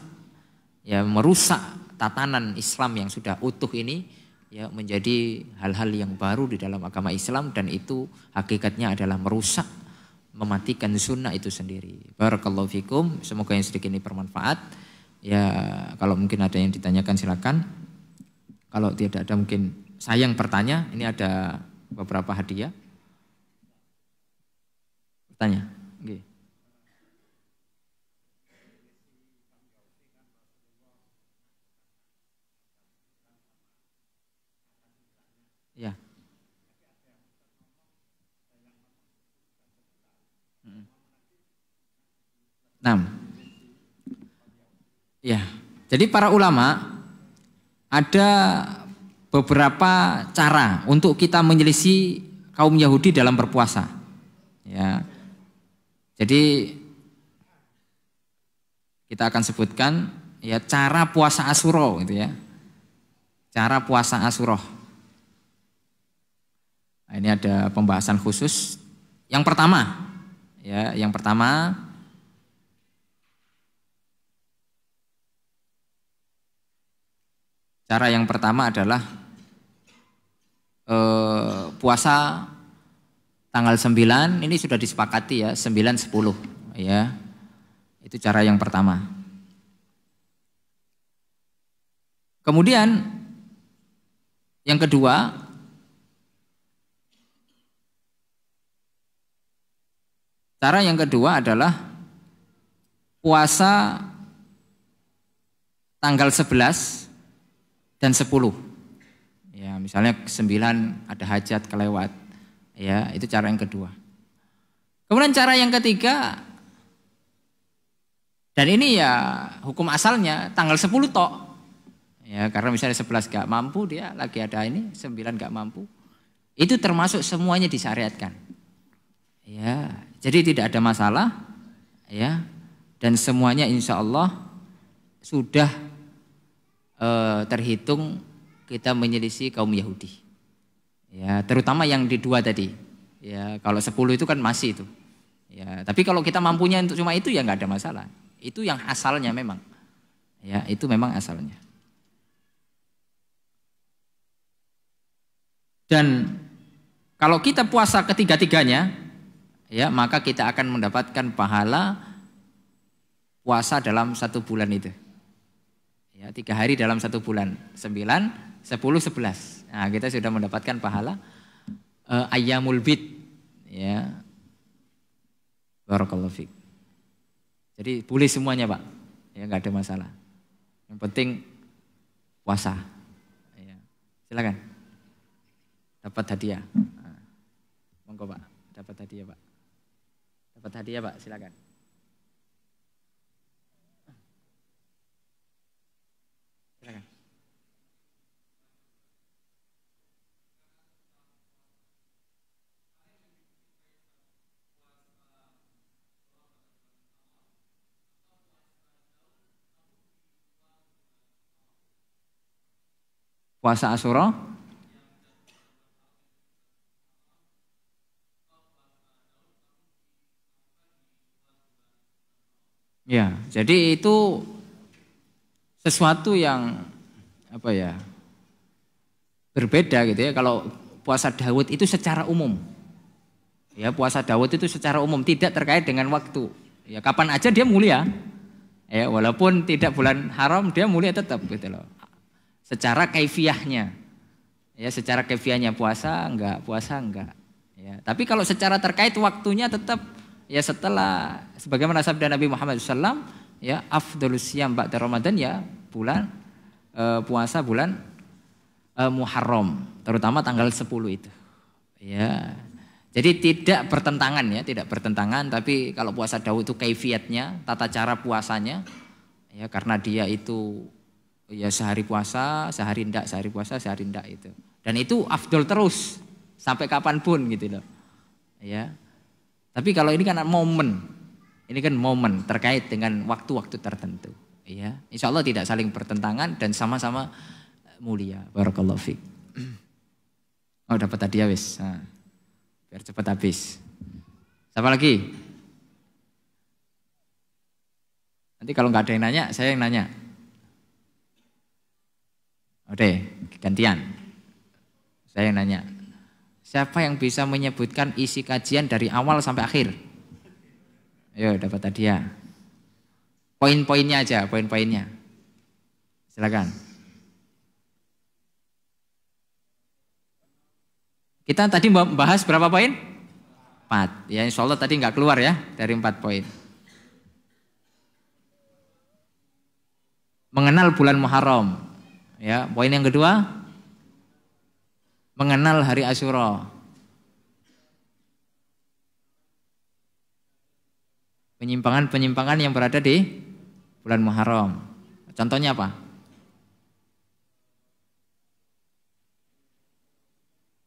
S3: tatanan Islam yang sudah utuh ini, ya, menjadi hal-hal yang baru di dalam agama Islam, dan itu hakikatnya adalah merusak, mematikan sunnah itu sendiri. Barakallahu fikum, semoga yang sedikit ini bermanfaat. Ya, kalau mungkin ada yang ditanyakan silakan. Kalau tidak ada mungkin sayang bertanya, ini ada beberapa hadiah. Bertanya. Oke. Ya. Ya. Jadi para ulama ada beberapa cara untuk kita menyelisih kaum Yahudi dalam berpuasa. Ya. Jadi kita akan sebutkan ya cara puasa Asyura gitu ya. Cara puasa Asyura. Nah, ini ada pembahasan khusus. Yang pertama, cara yang pertama adalah puasa tanggal 9, ini sudah disepakati ya, 9, 10 ya. Itu cara yang pertama. Kemudian yang kedua, cara yang kedua adalah puasa tanggal 11 dan 10. Ya, misalnya 9 ada hajat kelewat. Ya, itu cara yang kedua. Kemudian cara yang ketiga, dan ini ya hukum asalnya tanggal 10 tok. Ya, karena misalnya 11 gak mampu, dia lagi ada ini 9 gak mampu. Itu termasuk semuanya disyariatkan. Ya, jadi tidak ada masalah ya. Dan semuanya insya Allah sudah terhitung kita menyelisih kaum Yahudi. Ya, terutama yang di 2 tadi. Ya, kalau 10 itu kan masih itu. Ya, tapi kalau kita mampunya untuk cuma itu ya nggak ada masalah. Itu yang asalnya memang. Ya, itu memang asalnya. Dan kalau kita puasa ketiga-tiganya, ya maka kita akan mendapatkan pahala puasa dalam 1 bulan itu. Ya, 3 hari dalam 1 bulan, 9, 10, 11. Nah, kita sudah mendapatkan pahala ayyamul bid. Ya. Barakallahu fiik. Jadi boleh semuanya, Pak. Ya, enggak ada masalah. Yang penting puasa. Ya. Silakan. Dapat hadiah. Nah, monggo, Pak. Dapat hadiah, Pak. Dapat hadiah, Pak. Silakan. Silakan. Puasa Asyura. Ya, jadi itu sesuatu yang apa ya? Berbeda gitu ya. Kalau puasa Daud itu secara umum. Ya, puasa Daud itu secara umum tidak terkait dengan waktu. Ya, kapan aja dia mulia. Ya, walaupun tidak bulan haram dia mulia tetap gitu loh. Secara kaifiahnya. Ya, secara kaifiahnya puasa enggak. Ya, tapi kalau secara terkait waktunya tetap ya setelah sebagaimana sabda Nabi Muhammad SAW, ya afdhalus siyam ba'da Ramadan ya bulan puasa bulan Muharram, terutama tanggal 10 itu. Ya. Jadi tidak bertentangan, tapi kalau puasa Daud itu kaifiatnya, tata cara puasanya ya karena dia itu ya sehari puasa, sehari ndak itu. Dan itu afdol terus sampai kapanpun gitu loh. Ya. Tapi kalau ini kan momen. Ini kan momen terkait dengan waktu-waktu tertentu. Ya. Insya Allah tidak saling bertentangan dan sama-sama mulia. Barakallahu fiik. Oh, dapat hadiah wis. Nah, biar cepat habis. Siapa lagi? Nanti kalau nggak ada yang nanya, saya yang nanya. Oke, gantian. Saya yang nanya. Siapa yang bisa menyebutkan isi kajian dari awal sampai akhir? Ayo, dapat hadiah. Poin-poinnya aja, poin-poinnya. Silakan. Kita tadi membahas berapa poin? 4. Ya insya Allah tadi nggak keluar ya dari 4 poin. Mengenal bulan Muharram. Ya, poin yang kedua, mengenal hari Asyura. Penyimpangan-penyimpangan yang berada di bulan Muharram. Contohnya apa?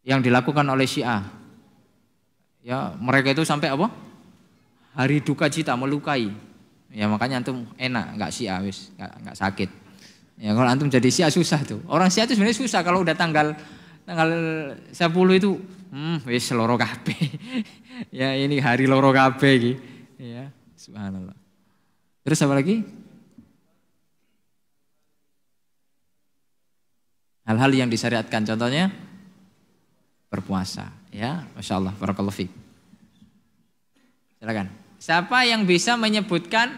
S3: Yang dilakukan oleh Syiah. Ya, mereka itu sampai apa? Hari duka cita, melukai. Ya makanya antum enak, enggak Syiah wis, enggak sakit. Ya kalau antum jadi Syiah susah tuh. Orang Syiah itu sebenarnya susah kalau udah tanggal 10 itu wis loro kabeh. Ya ini hari loro kabeh iki. Ya, subhanallah. Terus apa lagi? Hal-hal yang disyariatkan contohnya berpuasa, ya. Masya Allah, barakallahu fiik. Silakan. Siapa yang bisa menyebutkan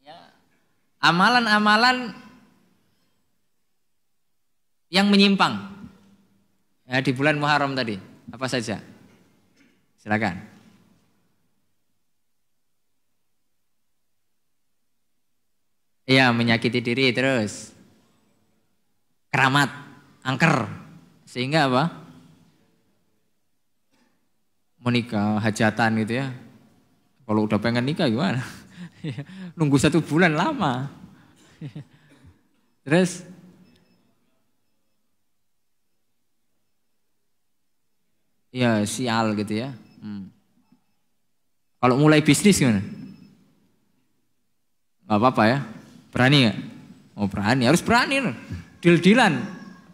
S3: ya, amalan-amalan yang menyimpang ya, di bulan Muharram tadi? Apa saja? Silakan. Iya, menyakiti diri terus. Keramat, angker. Sehingga apa? Menikah, hajatan gitu ya. Kalau udah pengen nikah gimana? Nunggu 1 bulan lama. Terus ya sial gitu ya. Kalau mulai bisnis gimana? Gak apa-apa ya. Berani gak? Oh berani, harus berani loh. Deal-dealan.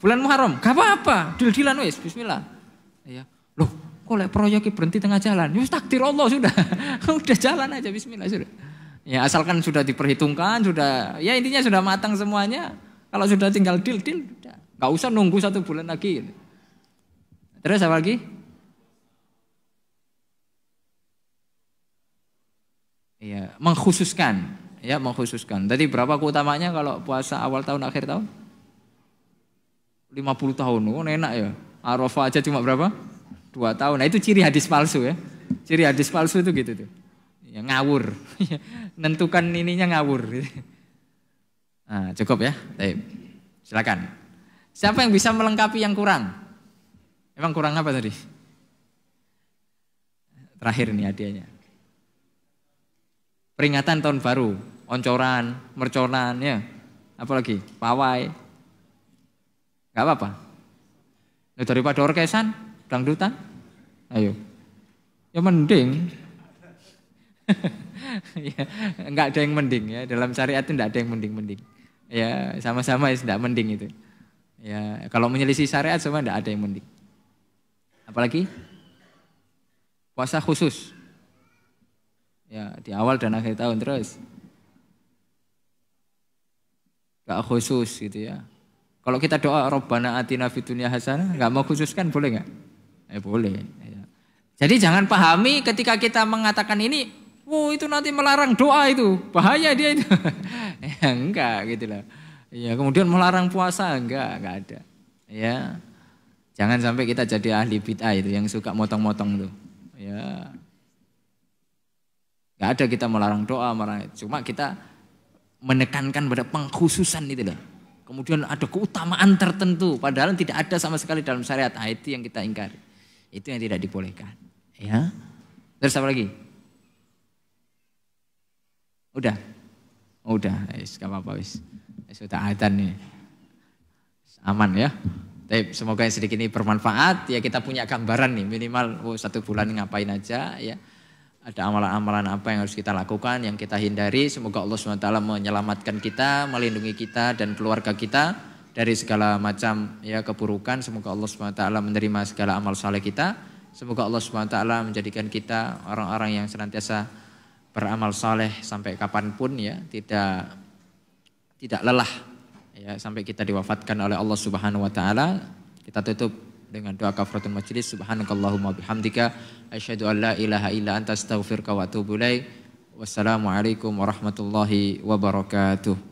S3: Bulan Muharram, gak apa-apa. Deal-dealan wis, bismillah. Ya. Loh, kok proyeknya berhenti tengah jalan? Ya takdir Allah sudah. Udah jalan aja bismillah sudah. Ya asalkan sudah diperhitungkan, sudah ya intinya sudah matang semuanya. Kalau sudah tinggal deal udah. Gak usah nunggu 1 bulan lagi. Terus apa lagi? Ya, mengkhususkan. Ya, mengkhususkan. Tadi berapa keutamanya kalau puasa awal tahun akhir tahun? 50 tahun, oh enak ya. Arafah aja cuma berapa? 2 tahun. Nah itu ciri hadis palsu ya. Ciri hadis palsu itu gitu tuh. Ya ngawur. Nentukan ininya ngawur. Nah, cukup ya. Baik. Silakan. Siapa yang bisa melengkapi yang kurang? Emang kurang apa tadi? Terakhir nih hadiahnya. Peringatan tahun baru, oncoran, merconan ya. Apalagi? Pawai. Gak apa-apa. Nah, daripada orkesan, dangdutan, ayo. Ya mending. Ya, enggak ada yang mending ya. Dalam syariat itu enggak ada yang mending-mending. Ya sama-sama ya enggak mending itu. Ya kalau menyelisih syariat semua enggak ada yang mending. Apalagi puasa khusus. Ya di awal dan akhir tahun terus. Enggak khusus gitu ya. Kalau kita doa Rabbana atina fid dunya hasanah, enggak mau khususkan boleh enggak? Boleh. Ya. Jadi jangan pahami ketika kita mengatakan ini, itu nanti melarang doa itu, bahaya dia itu. Ya, enggak gitu loh. Ya, kemudian melarang puasa enggak ada. Ya. Jangan sampai kita jadi ahli bid'ah itu yang suka motong-motong tuh. Ya. Enggak ada kita melarang doa, cuma kita menekankan pada pengkhususan itu loh. Kemudian ada keutamaan tertentu padahal tidak ada sama sekali dalam syariat. Itu yang kita ingkari. Itu yang tidak dibolehkan. Ya. Terus apa lagi? Udah. Wis enggak apa-apa wis. Sudah adzan nih. Aman ya. Tapi semoga yang sedikit ini bermanfaat. Ya kita punya gambaran nih minimal 1 bulan ngapain aja ya. Ada amalan-amalan apa yang harus kita lakukan, yang kita hindari. Semoga Allah SWT menyelamatkan kita, melindungi kita dan keluarga kita dari segala macam ya keburukan. Semoga Allah SWT menerima segala amal saleh kita. Semoga Allah SWT menjadikan kita orang-orang yang senantiasa beramal saleh sampai kapanpun ya, tidak lelah ya sampai kita diwafatkan oleh Allah Subhanahu wa taala. Kita tutup dengan doa kafaratul majlis. Subhanakallahumma bihamdika asyhadu an la ilaha illa anta astaghfiruka wa atubu ilaik. Wassalamualaikum warahmatullahi wabarakatuh.